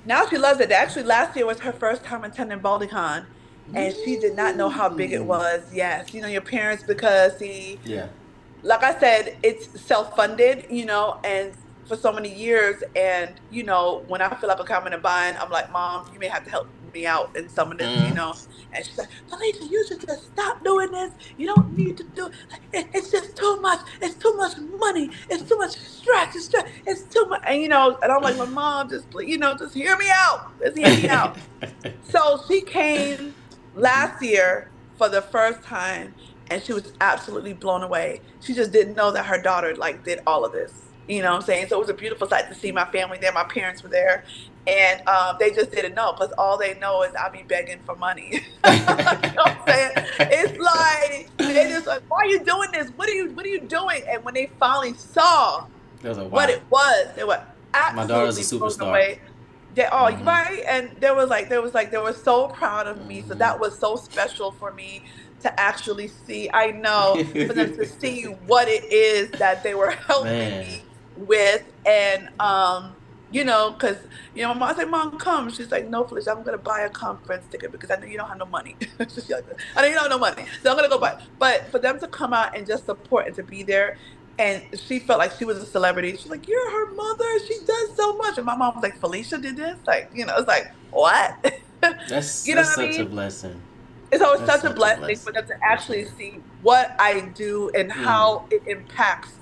Now she loves it. Actually, last year was her first time attending BaldiCon, and she did not know how big it Mm. was. Yes, your parents, because see, Yeah. like I said, it's self-funded, and for so many years. And, when I feel like I'm coming to bind, I'm like, Mom, you may have to help me out in some of this. Mm. And she's like, Felicia, you should just stop doing this. You don't need to do it's just too much. It's too much money. It's too much stress. It's too much. And, and I'm like, well, Mom, just, please, just hear me out. Just hear me out. So she came last year for the first time, and she was absolutely blown away. She just didn't know that her daughter like did all of this. You know what I'm saying? So it was a beautiful sight to see my family there. My parents were there, and they just didn't know, because all they know is I be begging for money. You know what I'm saying? It's like they just like, why are you doing this? What are you doing? And when they finally saw That was like, what wow, it was, they were my daughter's a absolutely blown superstar. away. They all Mm-hmm. right, and they were so proud of me. So Mm-hmm. that was so special for me to actually see. I know, for them to see what it is that they were helping Man. me with. And because my mom, I said, Mom, come. She's like, no, Felicia, I'm gonna buy a conference ticket because I know you don't have no money. She's like, I know you don't have no money, so I'm gonna go buy. But for them to come out and just support and to be there, and she felt like she was a celebrity. She's like, "You're her mother. She does so much." And my mom was like, "Felicia did this." Like, it's like, what? That's You know that's what I such a mean? blessing. It's always That's such a such a blessing for blessing. them to For actually sure. see what I do and Mm. how it impacts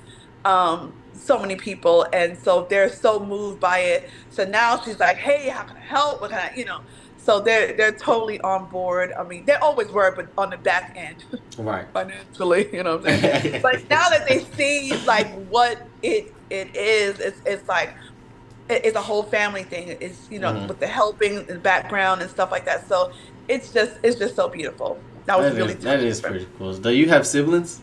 so many people. And so they're so moved by it. So now she's like, "Hey, how can I help? What can I?" So they're totally on board. I mean, they always were, but on the back end, Right. financially, you know what I'm saying? But now that they see like what it is, it's like it's a whole family thing. It's Mm-hmm. with the helping in the background and stuff like that. So it's just so beautiful. That was That really is that touching is for pretty me. cool. Do you have siblings?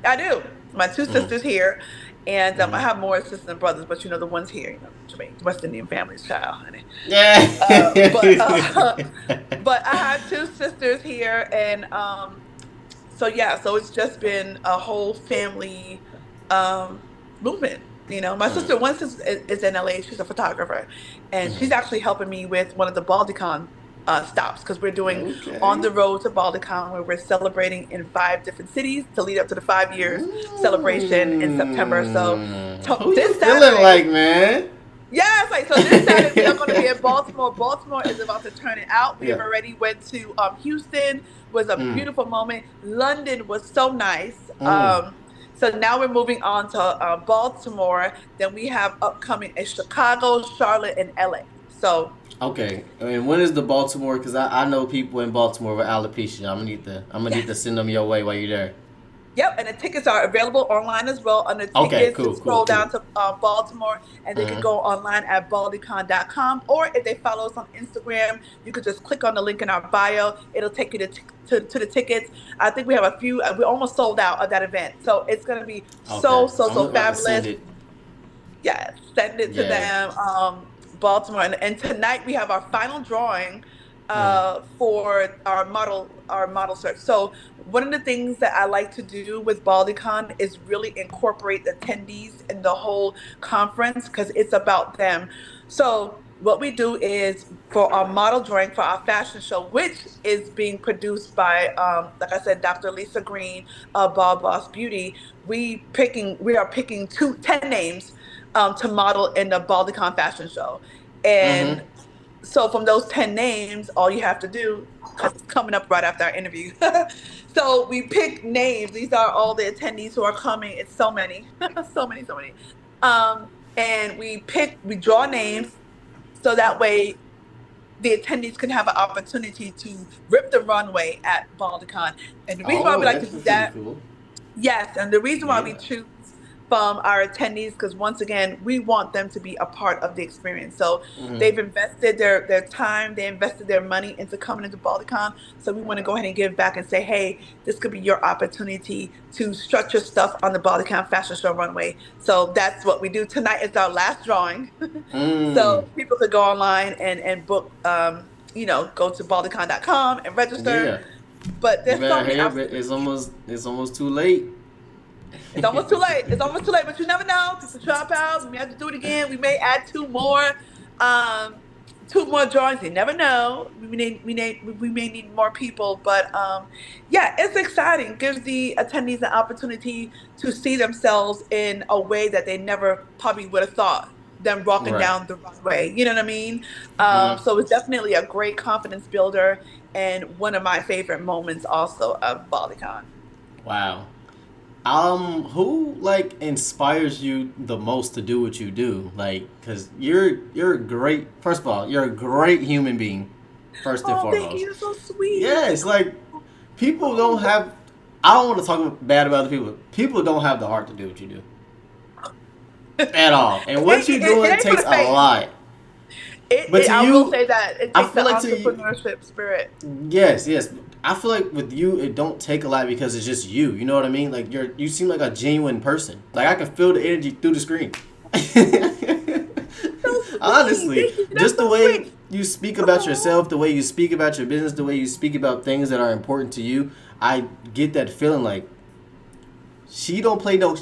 I do. My two Mm. sisters here, and I Mm-hmm. have more sisters and brothers, but the ones here, Jermaine, West Indian family's child, honey. Yeah. But I have two sisters here, and so yeah, so it's just been a whole family um movement. My Mm. sister, one sister is in LA. She's a photographer, and she's Mm-hmm. actually helping me with one of the BaldiCon stops, because we're doing on Okay. the road to BaldiCon, where we're celebrating in 5 different cities to lead up to the 5 years celebration in September. So Who you this feeling like, Saturday, man? yeah, it's like, so this Saturday we are going to be in Baltimore. Baltimore is about to turn it out. We have Yeah. already went to Houston, was a Mm. beautiful moment. London was so nice. Mm. So now we're moving on to Baltimore. Then we have upcoming in Chicago, Charlotte, and LA. So Okay. And when is the Baltimore? Because I know people in Baltimore with alopecia. I'm gonna need to yes. send them your way while you're there. Yep, and the tickets are available online as well. Under Okay. tickets, Cool. just Cool. scroll Cool. down to Baltimore, and they could Mm-hmm. go online at baldycon.com. Or if they follow us on Instagram, you could just click on the link in our bio. It'll take you to the tickets. I think we have a few. We almost sold out of that event, so it's going to be Okay. so so I'm so about to send fabulous. it. Yes, send it to Yeah. them. Baltimore, and tonight we have our final drawing Mm. for our model search. So one of the things that I like to do with BaldyCon is really incorporate the attendees in the whole conference, because it's about them. So what we do is for our model drawing for our fashion show, which is being produced by, like I said, Dr. Lisa Green of Ball Boss Beauty. We are picking 10 names to model in the Baldycon fashion show, Mm-hmm. and so from those 10 names, all you have to do, because it's coming up right after our interview. So we pick names. These are all the attendees who are coming. It's so many, so many, so many. And we draw names so that way the attendees can have an opportunity to rip the runway at Balticon. And the reason why Oh, we like to that's do pretty that, cool. yes, and the reason why we Yeah. choose from our attendees, because once again, we want them to be a part of the experience. So Mm-hmm. they've invested their time, they invested their money into coming into Balticon. So we want to go ahead and give back and say, hey, this could be your opportunity to strut your stuff on the Balticon Fashion Show runway. So that's what we do. Tonight is our last drawing. Mm. So people could go online and book, go to balticon.com and register. Yeah. But You there's so better many hurry up. It's opportunities. almost too late. It's almost too late. It's almost too late, but you never know. People drop out. We may have to do it again. We may add um, two more drawings. You never know. We may need more people, but yeah, it's exciting. Gives the attendees an opportunity to see themselves in a way that they never probably would have thought them walking Right. down the runway. You know what I mean? Mm-hmm. So it's definitely a great confidence builder and one of my favorite moments also of BaliCon. Wow. Who like inspires you the most to do what you do? Like, cause you're a great. First of all, you're a great human being. First and Oh, thank you. foremost. You're so sweet. Yes, like people don't Oh, have. I don't want to talk bad about other people. People don't have the heart to do what you do at all. And what you're it doing ain't for takes the a faint. lot. But to I will you, say that it I takes the feel like to you, entrepreneurship spirit. yes, yes. I feel like with you, it don't take a lot because it's just you. You know what I mean? Like you seem like a genuine person. Like I can feel the energy through the screen. So sweet. Honestly, Thank you. That's just the so way sweet. you speak about Oh, yourself, the way you speak about your business, the way you speak about things that are important to you, I get that feeling like she don't play no,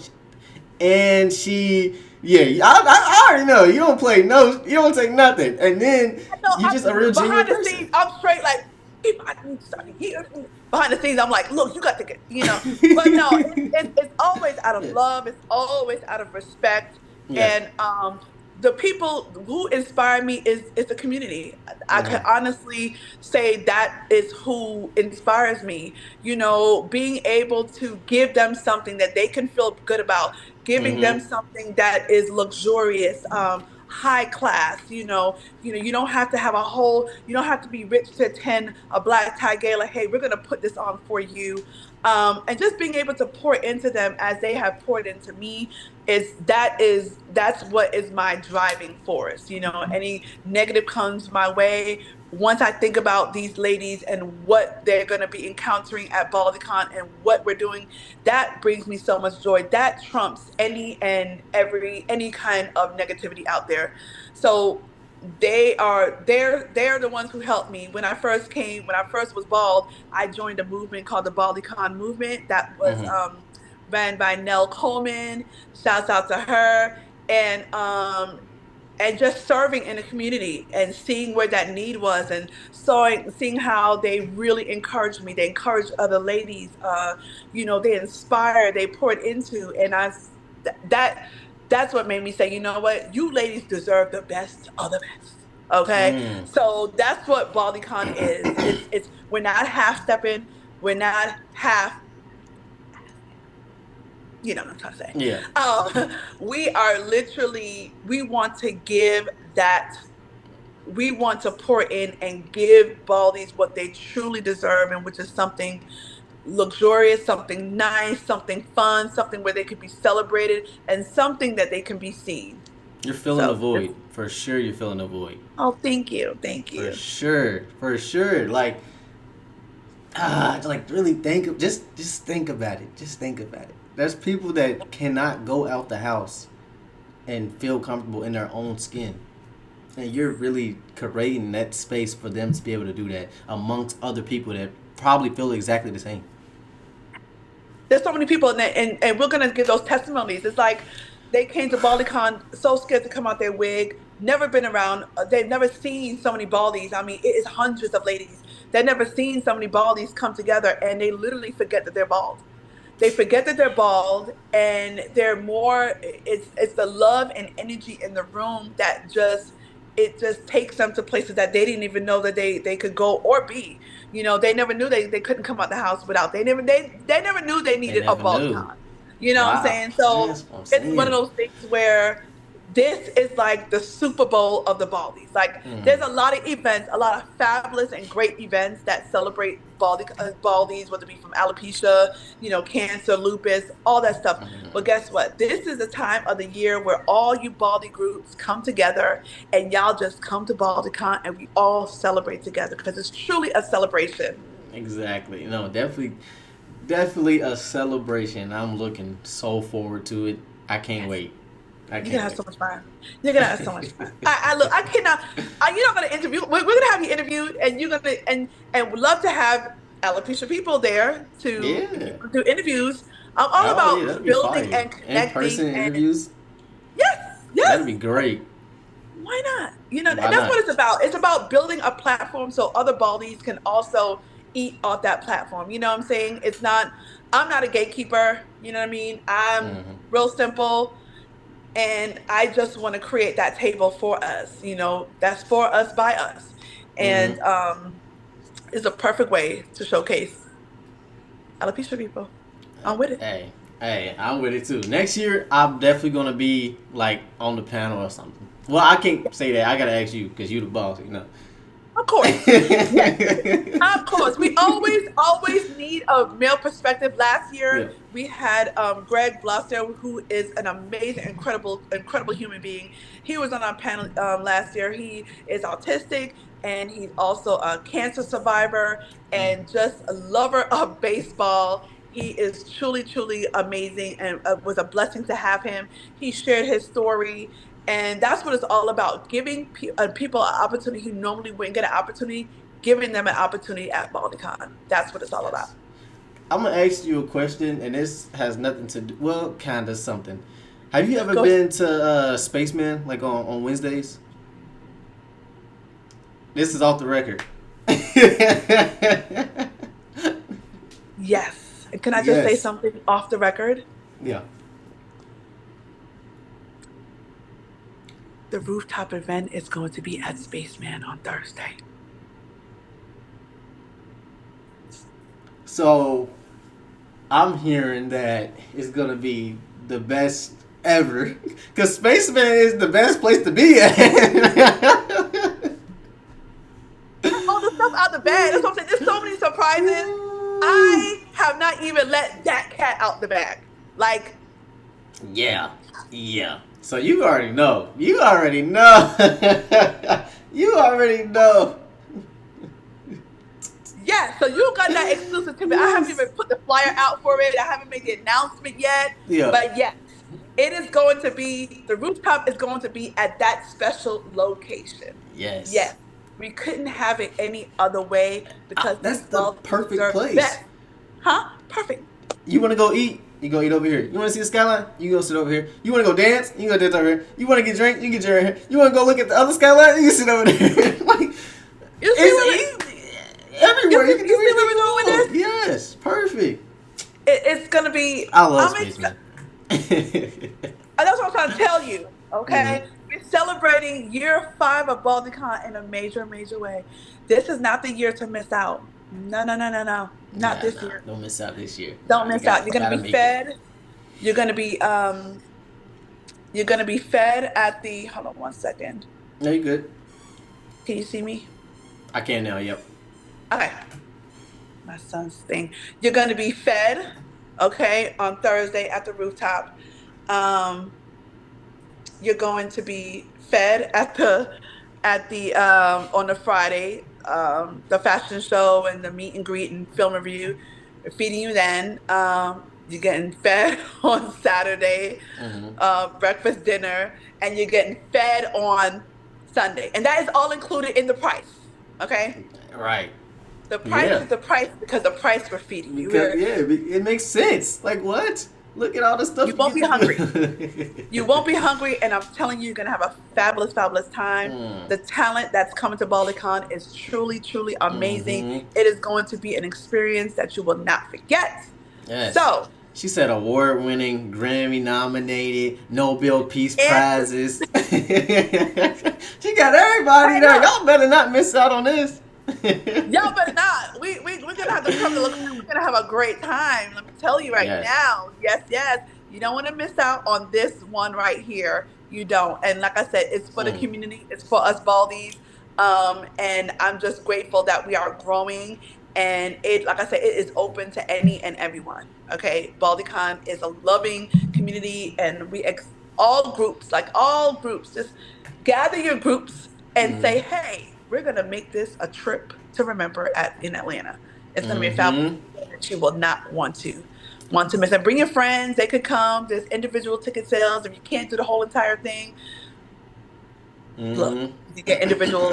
and she, yeah, I already know you don't play no, you don't take nothing, and then I know. you just a real genuine Behind the person. scenes, I'm straight like if I need something here. Behind the scenes, I'm like, look, you got to get. But no, it's always out of Yes. love. It's always out of respect, Yes. and the people who inspire me is the community. I can Mm-hmm. honestly say that is who inspires me. Being able to give them something that they can feel good about, giving them Mm-hmm. something that is luxurious, high class. You don't have to have you don't have to be rich to attend a black tie gala. Hey, we're gonna put this on for you. And just being able to pour into them as they have poured into me that's what is my driving force. Any negative comes my way, once I think about these ladies and what they're going to be encountering at Balticon and what we're doing, that brings me so much joy. That trumps any kind of negativity out there. So they're the ones who helped me when I first was bald. I joined a movement called the Baldycon movement that was Mm-hmm. ran by Nell Coleman. Shouts out to her. And just serving in the community and seeing where that need was, and seeing how they really encouraged me. They encouraged other ladies. They inspired, they poured into, and that that's what made me say, you know what, you ladies deserve the best of the best. Okay, Mm. so that's what BaldyCon is. It's we're not half stepping, we're not half, you know what I'm trying to say. Yeah. We are literally, we want to give that, we want to pour in and give Baldies what they truly deserve, and which is something luxurious, something nice, something fun, something where they could be celebrated, and something that they can be seen. You're filling the So, void. For sure, you're filling the void. oh, thank you. Thank For you. sure. For sure. Like really think, just think about it. Just think about it. There's people that cannot go out the house and feel comfortable in their own skin. And you're really creating that space for them to be able to do that amongst other people that probably feel exactly the same. There's so many people, and we're going to give those testimonies. It's like they came to BaldyCon so scared to come out their wig. never been around, they've never seen so many baldies. I mean, it is hundreds of ladies. They've never seen so many baldies come together, and they literally forget that they're bald. They forget that they're bald, and they're more, it's the love and energy in the room that just, it just takes them to places that they didn't even know that they could go or be. They never knew they couldn't come out the house without, they never knew they They needed a never knew. baldycon. You know what I'm Wow. saying? Yeah, So that's what I'm it's one of saying. those things where this is like the Super Bowl of the baldies. Like, Mm-hmm. there's a lot of events, a lot of fabulous and great events that celebrate baldies, whether it be from alopecia, cancer, lupus, all that stuff. But guess what? This is the time of the year where all you baldy groups come together, and y'all just come to BaldyCon, and we all celebrate together because it's truly a celebration. Exactly. No, definitely, definitely a celebration. I'm looking so forward to it. I can't Yes. wait. I You're gonna can't have wait. so much fun. You're gonna have so much fun. I look. I cannot. You're not gonna interview. We're gonna have you interviewed, and you're gonna, and would love to have alopecia people there to Yeah. do interviews. I'm all Oh yeah, that'd about be building fire. and In connecting. person And interviews. yes, That'd be yes. great. Why not? Why And that's not? what it's about. It's about building a platform so other baldies can also eat off that platform. You know what I'm saying? It's not. I'm not a gatekeeper. You know what I mean? I'm Mm-hmm. real simple, and I just want to create that table for us. That's for us by us, Mm-hmm. and it's a perfect way to showcase alopecia people. I'm with it. Hey, hey, I'm with it too. Next year, I'm definitely gonna be like on the panel or something. Well, I can't say that. I gotta ask you because you the boss, you know. Of course, yes. Of course, we always need a male perspective. Last year, Yeah. we had Greg Blosser, who is an amazing, incredible human being. He was on our panel last year. He is autistic, and he's also a cancer survivor and just a lover of baseball. He is truly, truly amazing, and was a blessing to have him. He shared his story, and that's what it's all about, giving people an opportunity who normally wouldn't get an opportunity, giving them an opportunity at BaldyCon. That's what it's all about. Yes. I'm gonna ask you a question, and this has nothing to do. Well, kind of something. Have you ever Go. been to Spaceman like on Wednesdays? This is off the record. Yes. And can I just say Yes. something off the record? Yeah. The rooftop event is going to be at Spaceman on Thursday. So I'm hearing that it's gonna be the best ever. Cause Spaceman is the best place to be at. All the stuff out the bag. That's what I'm saying. There's so many surprises. I have not even let that cat out the bag. Like, Yeah. Yeah. So you already know. You already know. You already know. yeah, so you got that exclusive tidbit. I haven't Yes. even put the flyer out for it. I haven't made the announcement yet. Yeah. But yes, it is going to be, the rooftop is going to be at that special location. Yes. Yes. We couldn't have it any other way because That's these the balls perfect deserve the place. best. Huh? Perfect. You want to go eat? You go eat over here. You want to see the skyline? You go sit over here. You want to go dance? You go dance over here. You want to get drink? You get drink over here. You want to go look at the other skyline? You can sit over there. Like You see it's where everywhere. You can do you see where anything we're you going with want. this? Yes, perfect. It's gonna be. I love I'm Spaceman. excited. That's what I'm trying to tell you. Hmm. Okay, we're celebrating year 5 of BaldyCon in a major, major way. This is not the year to miss out. No, no, no, no, no, not Nah, this nah. year. Don't miss out this year. Don't Nah, you miss out. You're gonna gotta be make it. fed. You're gonna be You're gonna be fed at the. Hold on one second. No, you good. Can you see me? I can now. Yep. Okay. My son's thing. You're gonna be fed. Okay, on Thursday at the rooftop. Um, you're going to be fed at the on the Friday, the fashion show and the meet and greet and film review. We're feeding you then. You're getting fed on Saturday, Hmm. breakfast, dinner, and you're getting fed on Sunday. And that is all included in the price. Okay? Right. The price Yeah. is the price because the price we're feeding you. Because yeah, it makes sense. Like what? Look at all the You stuff you won't get be to hungry. You do. won't be hungry, and I'm telling you, you're gonna have a fabulous, fabulous time. Mm. The talent that's coming to BaldiCon is truly, truly amazing. Mm-hmm. It is going to be an experience that you will not forget. Yes. So, She said award winning, Grammy nominated, Nobel Peace and Prizes. She got everybody hey, there. look, Y'all better not miss out on this. y'all better not. We're gonna have to come to look. We're gonna have a great time. Let me tell you right Yes. now. Yes, yes. You don't want to miss out on this one right here. You don't. And like I said, it's for the Mm. community. It's for us Baldies. And I'm just grateful that we are growing. And it, like I said, it is open to any and everyone. Okay, BaldiCon is a loving community, and all groups, like all groups, just gather your groups and Mm. say, hey, we're going to make this a trip to remember in Atlanta. It's going to be a fabulous Mm-hmm. weekend that you will not want to miss. And bring your friends; they could come. There's individual ticket sales. If you can't do the whole entire thing, look, Mm-hmm. you can get individual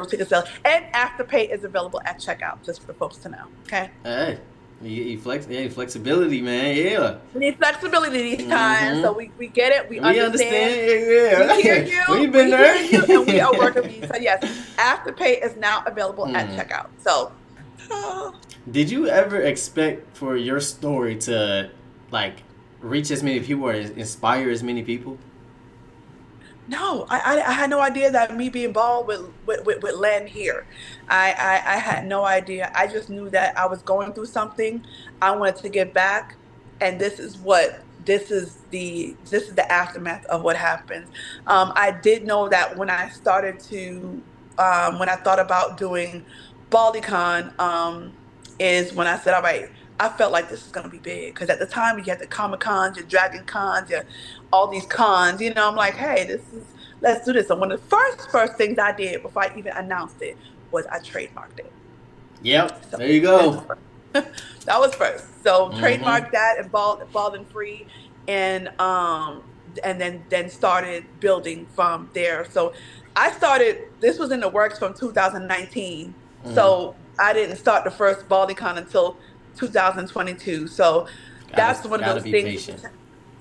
ticket sales, and Afterpay is available at checkout, just for the folks to know. Okay. Hey. Flexibility, man. Yeah. We need flexibility these times, so Mm-hmm. we get it. We We understand. understand. We hear Yeah. you. We've been We hear there. you, and we are working with you. So yes, Afterpay is now available at Mm. checkout. So, uh, Did you ever expect for your story to like reach as many people or inspire as many people? no, I had no idea that me being bald would land here. I had no idea. I just knew that I was going through something. I wanted to give back, and this is the aftermath of what happens. I did know that when I thought about doing BaldiCon, is when I said, all right, I felt like this is going to be big because at the time you had the Comic Cons, your Dragon Cons, your all these cons. I'm like, hey, let's do this. And one of the first things I did before I even announced it was I trademarked it. Yep. So There you that was go. first. That was first. So Mm-hmm. trademarked that and bald and free, and then started building from there. So I started. This was in the works from 2019. Mm-hmm. So I didn't start the first BaldiCon until 2022. So that's one of Gotta those be things patient.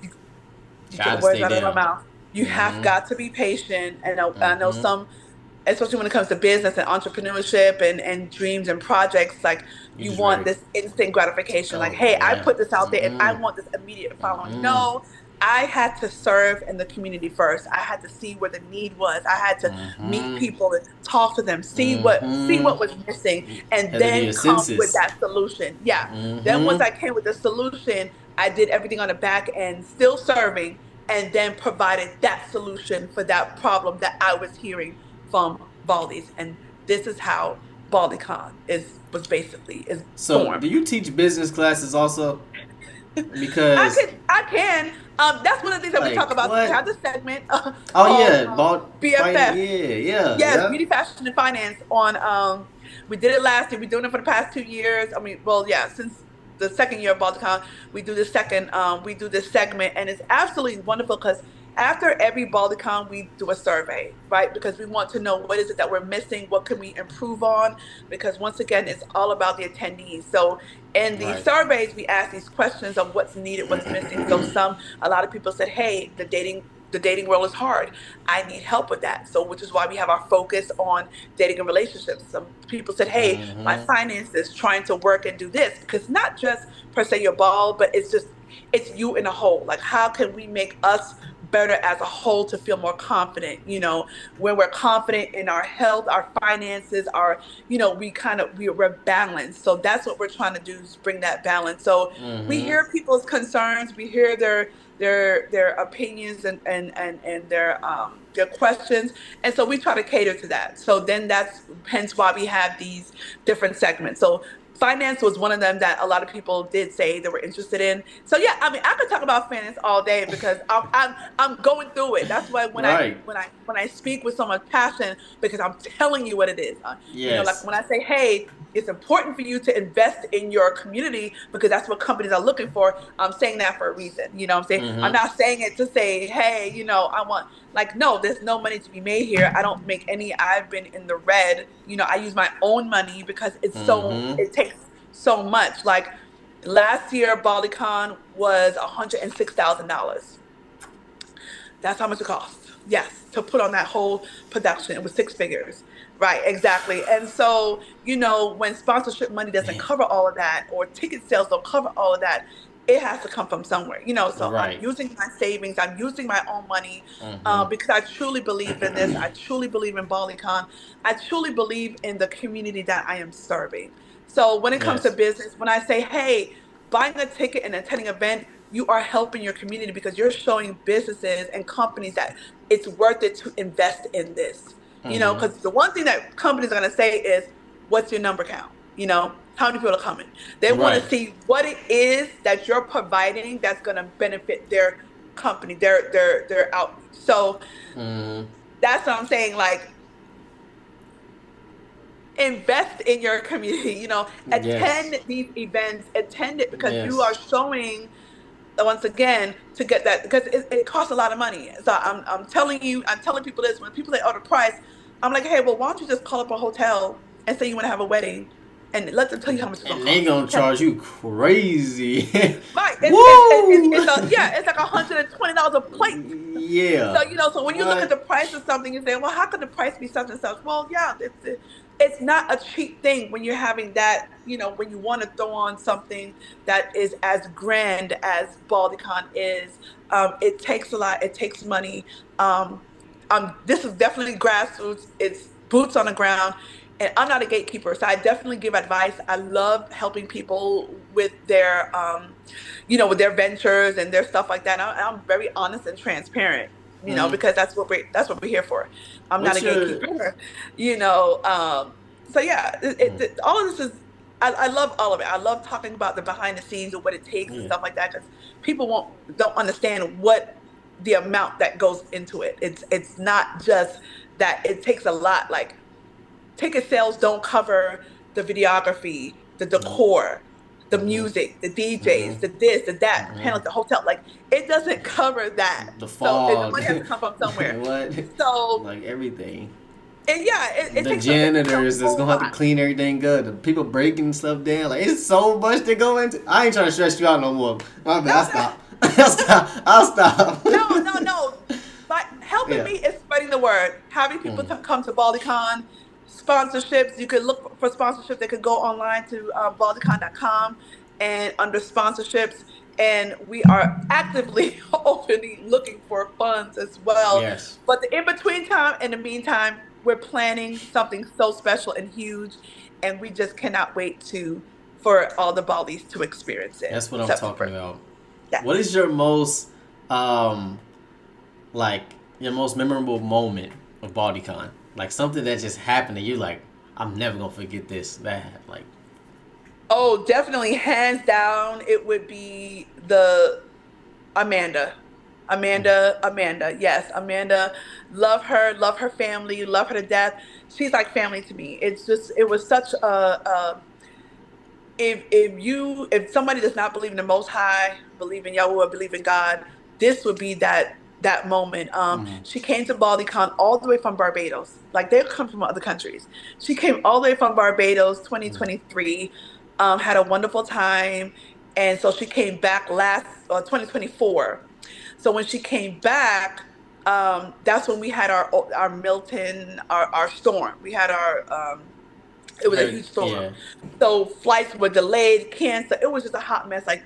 you took the Gotta words stay out of my down. mouth. You have Mm-hmm. got to be patient. And I know Mm-hmm. some, especially when it comes to business and entrepreneurship and dreams and projects, like You you just want ready. this instant Let's gratification. Like, go. hey, I Yeah. put this out there and I Mm-mm. want this immediate following. Mm-mm. No, I had to serve in the community first. I had to see where the need was. I had to meet Mm-hmm. people and talk to them, see what Mm-hmm. was missing, and Had to do then your come with census. that solution. Yeah. Then once Mm-hmm. I came with the solution, I did everything on the back end, still serving, and then provided that solution for that problem that I was hearing from Baldies. And this is how BaldiCon was basically is So, do formed. you teach business classes also? Because, I can. That's one of the things that we talk like, about. So we what? have this segment Oh called yeah, bought fighting. BFF. Yeah, yeah, Yes, yeah. beauty, fashion, and finance. We did it last year. We're doing it for the past 2 years. I mean, well, yeah, since the second year of BaldiCon, we do this segment, and it's absolutely wonderful because after every BaldiCon, we do a survey, right? Because we want to know what is it that we're missing, what can we improve on? Because once again, it's all about the attendees. So in these Right. surveys, we ask these questions of what's needed, what's missing. So a lot of people said, hey, the dating world is hard. I need help with that. So, which is why we have our focus on dating and relationships. Some people said, hey, my Mm-hmm. finances, trying to work and do this, because not just per se your ball, but it's you in a whole. Like, how can we make us better as a whole to feel more confident? When we're confident in our health, our finances, we're balanced. So that's what we're trying to do, is bring that balance. So we Mm-hmm. hear people's concerns, we hear their opinions and their questions, and so we try to cater to that. So then that's hence why we have these different segments. So finance was one of them that a lot of people did say they were interested in. So yeah, I mean, I could talk about finance all day because I'm going through it. That's why Right. when I speak with so much passion, because I'm telling you what it is. Like Yes. when I say, hey, it's important for you to invest in your community because that's what companies are looking for. I'm saying that for a reason. I'm saying, I'm Mm-hmm. not saying it to say, hey, I want, like, no, there's no money to be made here. I don't make any. I've been in the red. I use my own money because Mm-hmm. it takes so much. Like, Last year, BaldyCon was $106,000. That's how much it costs. Yes, to put on that whole production. It was six figures. Right, exactly. And so, when sponsorship money doesn't Man. cover all of that, or ticket sales don't cover all of that, it has to come from somewhere. So I'm Right. using my savings, I'm using my own money, Mm-hmm. because I truly believe in this. I truly believe in BaliCon. I truly believe in the community that I am serving. So when it comes to Yes. business, when I say, hey, buying a ticket and attending an event, you are helping your community because you're showing businesses and companies that it's worth it to invest in this. Mm-hmm. Because the one thing that companies are going to say is, what's your number count? How many people are coming? They want to Right. see what it is that you're providing that's going to benefit their company, their outreach. So Mm-hmm. that's what I'm saying. Like, invest in your community, Yes. attend these events, attend it because you are Yes. showing, once again, to get that, because it costs a lot of money. So I'm telling you, I'm telling people this. When people say, oh, the price, I'm like, hey, well, why don't you just call up a hotel and say you want to have a wedding, and let them tell you how much it's gonna And they cost. gonna Okay. charge you crazy. Right. It's Woo! a, yeah, it's like $120 a plate. Yeah. So when you look at What? the price of something, you say, well, how could the price be such and such? Well, yeah, it's not a cheap thing when you're having that, when you want to throw on something that is as grand as BaldyCon is. It takes a lot. It takes money. Um, this is definitely grassroots. It's boots on the ground. And I'm not a gatekeeper, so I definitely give advice. I love helping people with with their ventures and their stuff like that. I'm very honest and transparent, Mm-hmm. because that's what we're here for. I'm not a What's your? gatekeeper, you know. So yeah, all of this is. I love all of it. I love talking about the behind the scenes of what it takes and Yeah. stuff like that because people don't understand what the amount that goes into it. It's not just that it takes a lot. Like, ticket sales don't cover the videography, the Nope. decor, the Mm-hmm. music, the Mm-hmm. DJs, the this, the that, the Mm-hmm. panels, the hotel. Like, it doesn't cover that. The So and the fog. money has to come from somewhere. What? So, Like everything. and yeah, it The takes a janitors that's whole gonna have to lot. clean everything good. The people breaking stuff down. Like it's so much to go into. I ain't trying to stress you out no more. My bad. No, I'll no, stop. I'll stop. I'll stop. no. But helping Yeah. me is spreading the word. Having people Mm. to come to BaldyCon, sponsorships. You could look for sponsorship. They could go online to baldycon.com and under sponsorships. And we are actively, openly looking for funds as well. Yes. But the in between time, in the meantime, we're planning something so special and huge, and we just cannot wait for all the Baldys to experience it. That's what I'm talking September. about. What Yes. is your most um like your most memorable moment of BaldyCon? Like something that just happened to you. Like I'm never gonna forget this. That like. Oh, definitely, hands down, it would be the Amanda. Amanda. Yes, Amanda. Love her family, love her to death. She's like family to me. It was such a if somebody does not believe in the Most High, believe in Yahweh, believe in God, this would be that moment. Mm. She came to BaldyCon all the way from Barbados. Like, they come from other countries. She came all the way from Barbados, Mm. 2023. Had a wonderful time, and so she came back last 2024. So when she came back, that's when we had our Milton, our storm. We had it was a Her. huge storm. Yeah. So flights were delayed, canceled. It was just a hot mess. Like,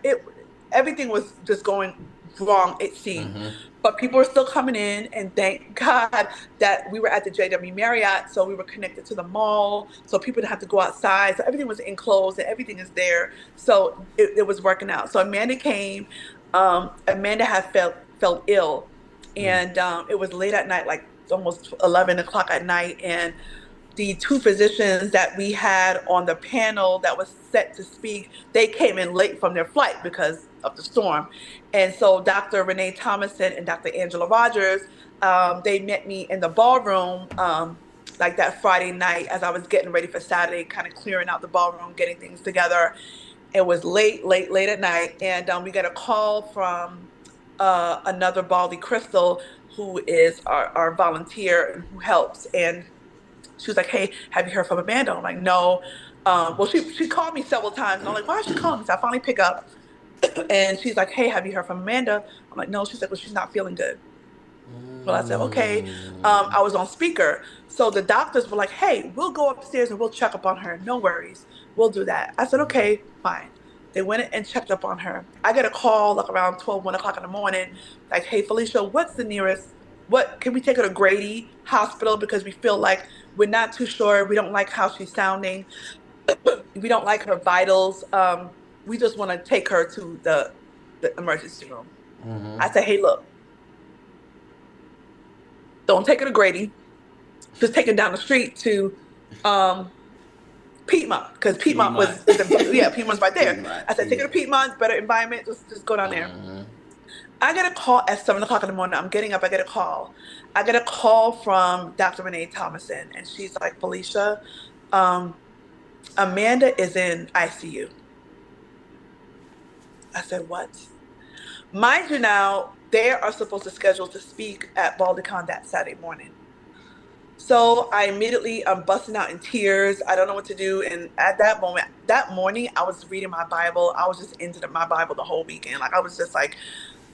everything was just going wrong, it seemed. Mm-hmm. But people were still coming in, and thank God that we were at the JW Marriott, so we were connected to the mall, so people didn't have to go outside. So everything was enclosed, and everything is there. So it was working out. So Amanda came. Amanda had felt ill, Mm. and it was late at night, like almost 11 o'clock at night, and the two physicians that we had on the panel that was set to speak, they came in late from their flight because of the storm. And so Dr. Renee Thomason and Dr. Angela Rogers, they met me in the ballroom, like that Friday night as I was getting ready for Saturday, kind of clearing out the ballroom, getting things together. It was late at night. And we got a call from another Baldy Crystal, who is our volunteer and who helps. And she was like, hey, have you heard from Amanda? I'm like, no. Well, she called me several times, and I'm like, why is she calling me? So I finally pick up, and she's like, hey, have you heard from Amanda? I'm like, no. She's like, well, she's not feeling good. Well, I said, okay. Mm. I was on speaker. So the doctors were like, hey, we'll go upstairs and we'll check up on her. No worries. We'll do that. I said, okay, fine. They went and checked up on her. I get a call like around 12, 1 o'clock in the morning, like, hey, Felicia, what's the nearest? What can we take her to Grady Hospital because we feel like we're not too sure. We don't like how she's sounding. We don't like her vitals. We just want to take her to the emergency room. Mm-hmm. I said, hey, look, don't take her to Grady. Just take her down the street to um, Piedmont because Piedmont Piedmont. was is in, yeah, Piedmont's right there. Piedmont. I said take her Yeah. to Piedmont, better environment. Just go down there. Mm-hmm. I get a call at 7 o'clock in the morning. I'm getting up. I get a call. I get a call from Dr. Renee Thomason, and she's like, Felicia, um, Amanda is in ICU. I said, what? Mind you, now they are supposed to schedule to speak at Baldycon that Saturday morning. So I immediately I'm busting out in tears. I don't know what to do. And at that moment, that morning, I was reading my Bible. I was just into my Bible the whole weekend. Like I was just like,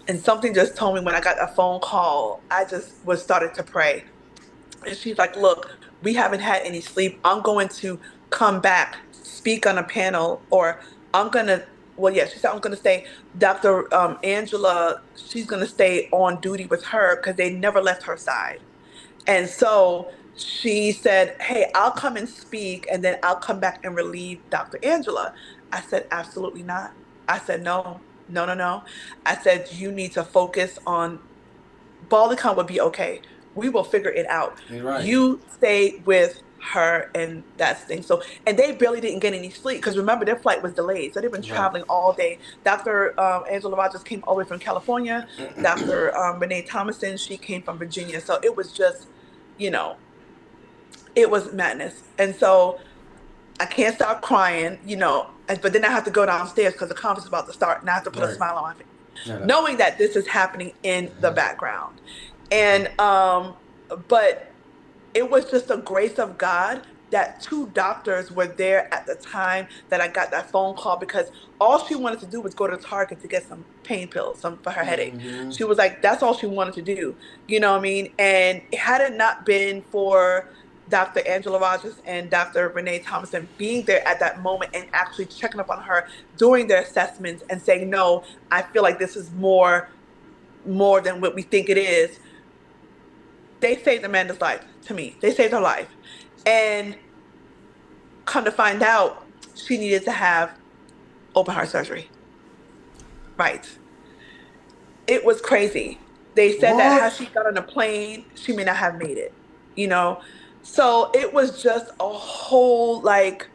and something just told me when I got a phone call, I just was started to pray. And she's like, look, we haven't had any sleep. I'm going to come back, speak on a panel, or I'm gonna well, yeah, she said I'm gonna stay. Dr. Angela, she's gonna stay on duty with her because they never left her side. And so she said, hey, I'll come and speak and then I'll come back and relieve Dr. Angela. I said, absolutely not. I said, no, no, no, no. I said, you need to focus on Balticon would be okay. We will figure it out. You're right. You stay with her and that's the thing. So, and they barely didn't get any sleep because remember their flight was delayed. So they've been Right. traveling all day. Dr. Angela Rogers came all the way from California. Dr. Renee Thomason, she came from Virginia. So it was just, you know, it was madness. And so I can't stop crying, but then I have to go downstairs because the conference is about to start and I have to put a Right. smile on my face, No, no. knowing that this is happening in the Mm-hmm. background. And but it was just the grace of God that two doctors were there at the time that I got that phone call because all she wanted to do was go to Target to get some pain pills, some for her headache. Mm-hmm. She was like, that's all she wanted to do. You know what I mean? And had it not been for Dr. Angela Rogers and Dr. Renee Thomason being there at that moment and actually checking up on her, doing their assessments and saying, no, I feel like this is more than what we think it is. They saved Amanda's life to me. They saved her life. And come to find out, she needed to have open heart surgery. Right. It was crazy. They said that had What? she got on a plane, she may not have made it, you know? So it was just a whole like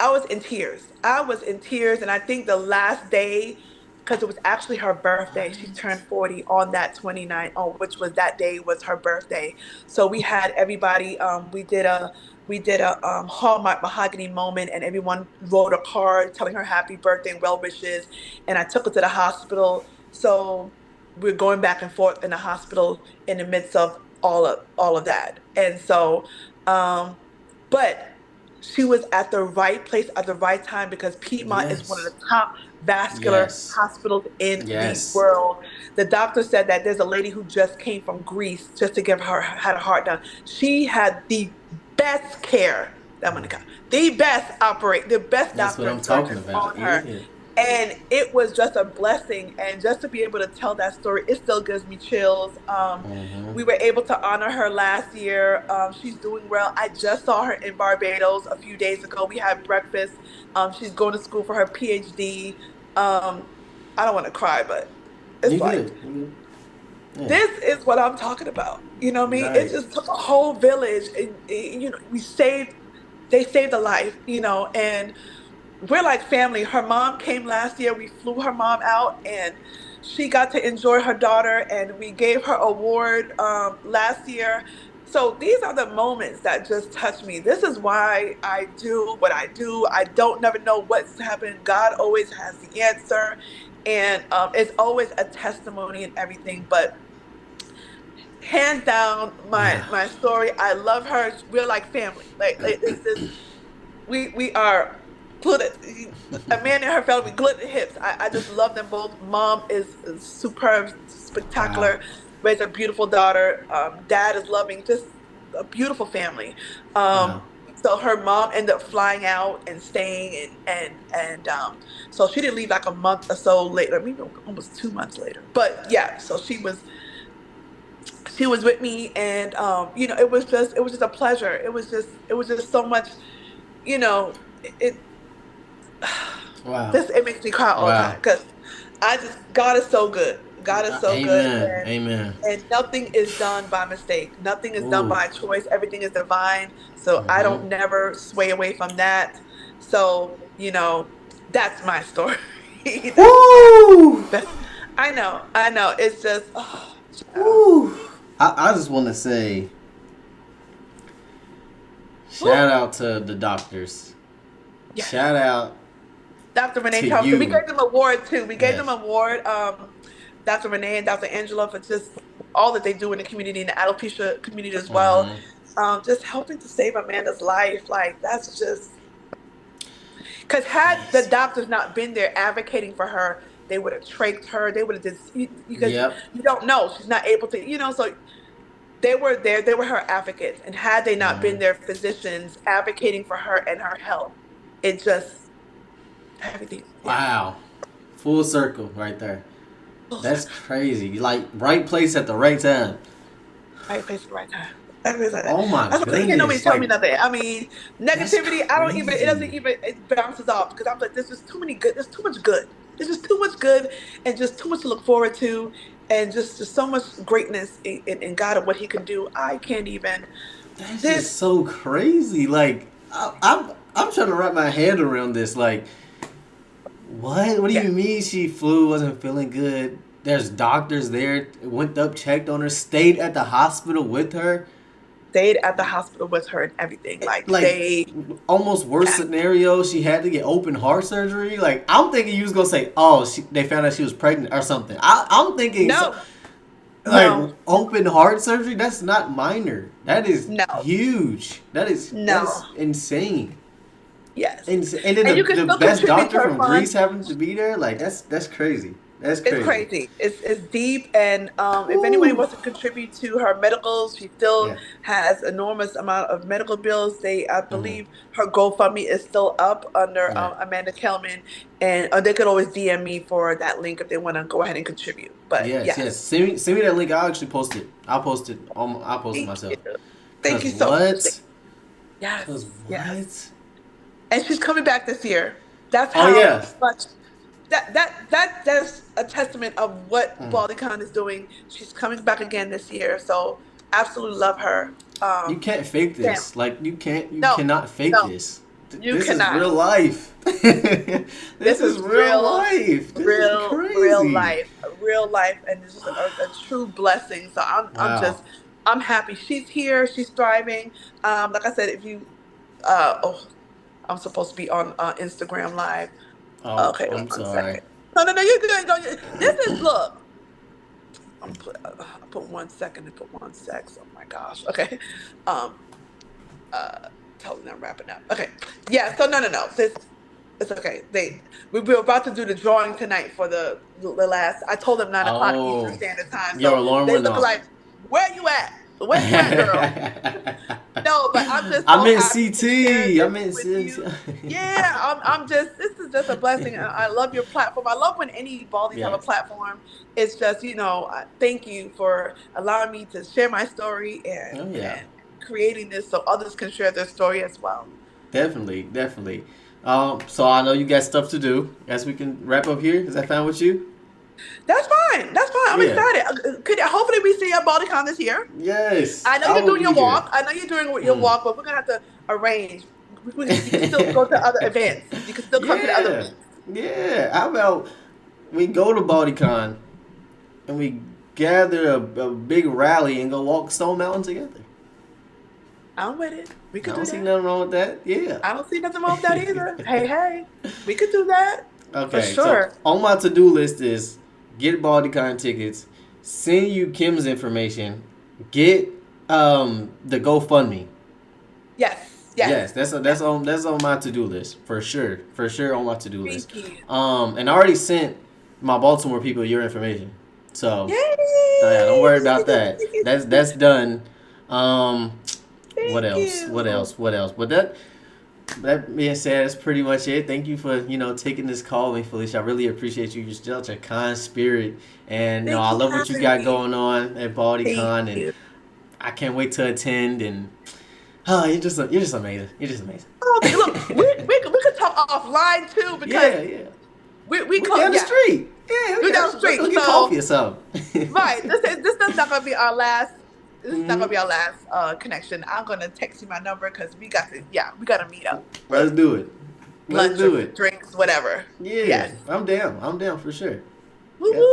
I was in tears. I was in tears. And I think the last day, because it was actually her birthday, she turned 40 on that 29th, which was that day was her birthday. So we had everybody, we did a Hallmark mahogany moment and everyone wrote a card telling her happy birthday and well wishes. And I took her to the hospital. So we're going back and forth in the hospital in the midst of all of that. And so um but she was at the right place at the right time because Piedmont is one of Yes. the top vascular Yes. hospitals in the Yes. world. The doctor said that there's a lady who just came from Greece just to give her had a heart done. She had the best care that Monica, the best That's what doctor I'm and talking surgeons about. on her. Yeah. And it was just a blessing. And just to be able to tell that story, it still gives me chills. Mm-hmm. We were able to honor her last year. She's doing well. I just saw her in Barbados a few days ago. We had breakfast. She's going to school for her PhD. Um, I don't want to cry, but You it's like, good. You good. Yeah. this is what I'm talking about. You know what I mean? It Right. just took a whole village. And, they saved a life, and we're like family. Her mom came last year. We flew her mom out and she got to enjoy her daughter and we gave her award last year. So these are the moments that just touch me. This is why I do what I do. I don't never know what's happening. God always has the answer. And it's always a testimony and everything. But hands down, my story, I love her. We're like family. Like it's this. we are glued. Amanda and her family glued to hips. I just love them both. Mom is superb, Wow. spectacular. Raised a beautiful daughter. Dad is loving. Just a beautiful family. Wow. So her mom ended up flying out and staying, and so she didn't leave like a month or so later, maybe almost 2 months later. But yeah, so she was with me, and it was just a pleasure. It was just so much, you know it Wow. this it makes me cry all the Wow. time because God is so good. God is so good, Amen. and Amen. nothing is done by mistake. Nothing is done Ooh. by choice. Everything is divine. So I Mm-hmm. don't never sway away from that. So that's my story. that's my Woo! that's I know. It's just, oh, child. Woo! I just want to say Whew. shout out to the doctors. Yes. Shout out Dr. Renee to Thompson. We you. gave them an award too. We gave them Yes. an award, Dr. Renee and Dr. Angela, for just all that they do in the community, in the alopecia community as well. Mm-hmm. Just helping to save Amanda's life. Like, that's just because had the Crazy. doctors not been there advocating for her, they would have trached her. They would have just, because Yep. you don't know. She's not able to, so they were there. They were her advocates. And had they not Mm-hmm. been their physicians advocating for her and her health, it just, everything, yeah. Wow. Full circle right there. Full That's circle. crazy. Like right place at the right time. Right place at the right time. Everybody's like that. Oh my That's why you can't nobody goodness. tell me Like nothing. I mean, that's negativity, I don't even, it doesn't crazy. even, it bounces off because I'm like, there's just too many good, there's too much good. There's just too much good and just too much to look forward to, and just so much greatness in God and what He can do. I can't even, That's this, just so crazy. Like I'm trying to wrap my head around this. Like what? What do yeah, you mean she flew? Wasn't feeling good? There's doctors there. Went up, checked on her, stayed at the hospital with her. stayed at the hospital with her and everything. Like, Like almost worst yeah, scenario, she had to get open heart surgery. Like I'm thinking you was gonna say, oh, they found out she was pregnant or something. I'm thinking so, no, like no, open heart surgery. That's not minor. That is no, huge. That's no, insane. yes. And then And you can the still best contribute to doctor her from fund. Greece having to be there. Like that's crazy. That's It's crazy. crazy. It's deep, and if anybody Woo. wants to contribute to her medicals, she still Yeah. has enormous amount of medical bills. I Hmm. believe, her GoFundMe is still up under Yeah. Amanda Kelman, and they could always DM me for that link if they want to go ahead and contribute. But Yes. Yes. yes, Send me that link. I'll actually post it. I'll post it. I'll post it thank you, myself. thank Cause you so much. what? Cause Yes, yes, what? and she's coming back this year. That's Oh how yeah. much that's a testament of what Mm. BaldyCon is doing. She's coming back again this year, so absolutely love her. You can't fake Sam, this. Like you can't. You no, cannot fake no, this. you This is cannot. real life. This This is is real real, life. This is crazy. real life, and it's just a true blessing. So Wow. I'm happy she's here. She's thriving. Like I said, if you, oh, I'm supposed to be on Instagram Live. Oh, Okay, I'm one sorry. second. No, you're good. No, this is look. I put 1 second and put 1 sec. Oh my gosh. Okay. Um. Uh. Totally not wrapping up. Okay. Yeah. So no. This it's okay. We were about to do the drawing tonight for the last. I told them 9 o'clock Eastern Oh, Standard Time. your So alarm they went look off. like, where you at? Where you at, girl? No, but I'm just I'm so in happy to share CT. this I'm in with you. CT. Yeah, I'm just, this is just a blessing. I love your platform. I love when any Baldies have a Yes, platform. It's just, thank you for allowing me to share my story, oh yeah, and creating this so others can share their story as well. definitely, definitely. So I know you got stuff to do. As we can wrap up here. Is that fine with you? That's fine. That's fine. I'm Yeah. excited. Hopefully we see you at BaldiCon this year. Yes, I know I you're will doing be your there. walk. I know you're doing your Mm. walk, but we're gonna have to arrange. You can still go to other events. You can still come to the other Yeah, events. yeah. How about we go to BaldyCon and we gather a big rally and go walk Stone Mountain together? I'm with it. We I could don't do see that. nothing wrong with that. Yeah. I don't see nothing wrong with that either. Hey, hey, we could do that for Okay, so sure. on my to-do list is get BaldyCon tickets, send you Kim's information, get the GoFundMe. Yes, Yes. Yes, that's Yes. on my to do list for sure on my to do list. Thank you. And I already sent my Baltimore people your information, so yeah, don't Yay! worry about that. That's done. Um, what Thank else? What you. else? What else? But that being said, that's pretty much it. Thank you for taking this call, me, Felicia. I really appreciate you. You're such a kind spirit, and Thank I you for love what you having got me. going on at Thank BaldyCon, and you. I can't wait to attend. And you're just amazing. You're just amazing. Okay, look, we could talk offline too because Yeah, yeah. we We call down the yes, street. Yeah, we're down the let's street. go get coffee So or something. right, this is not gonna be our last. This is not gonna hmm be our last connection. I'm gonna text you my number because we gotta meet up for Let's do it. Let's lunch or do it. drinks, whatever. Yeah, Yes. I'm down. I'm down for sure. Woo Yep. woo.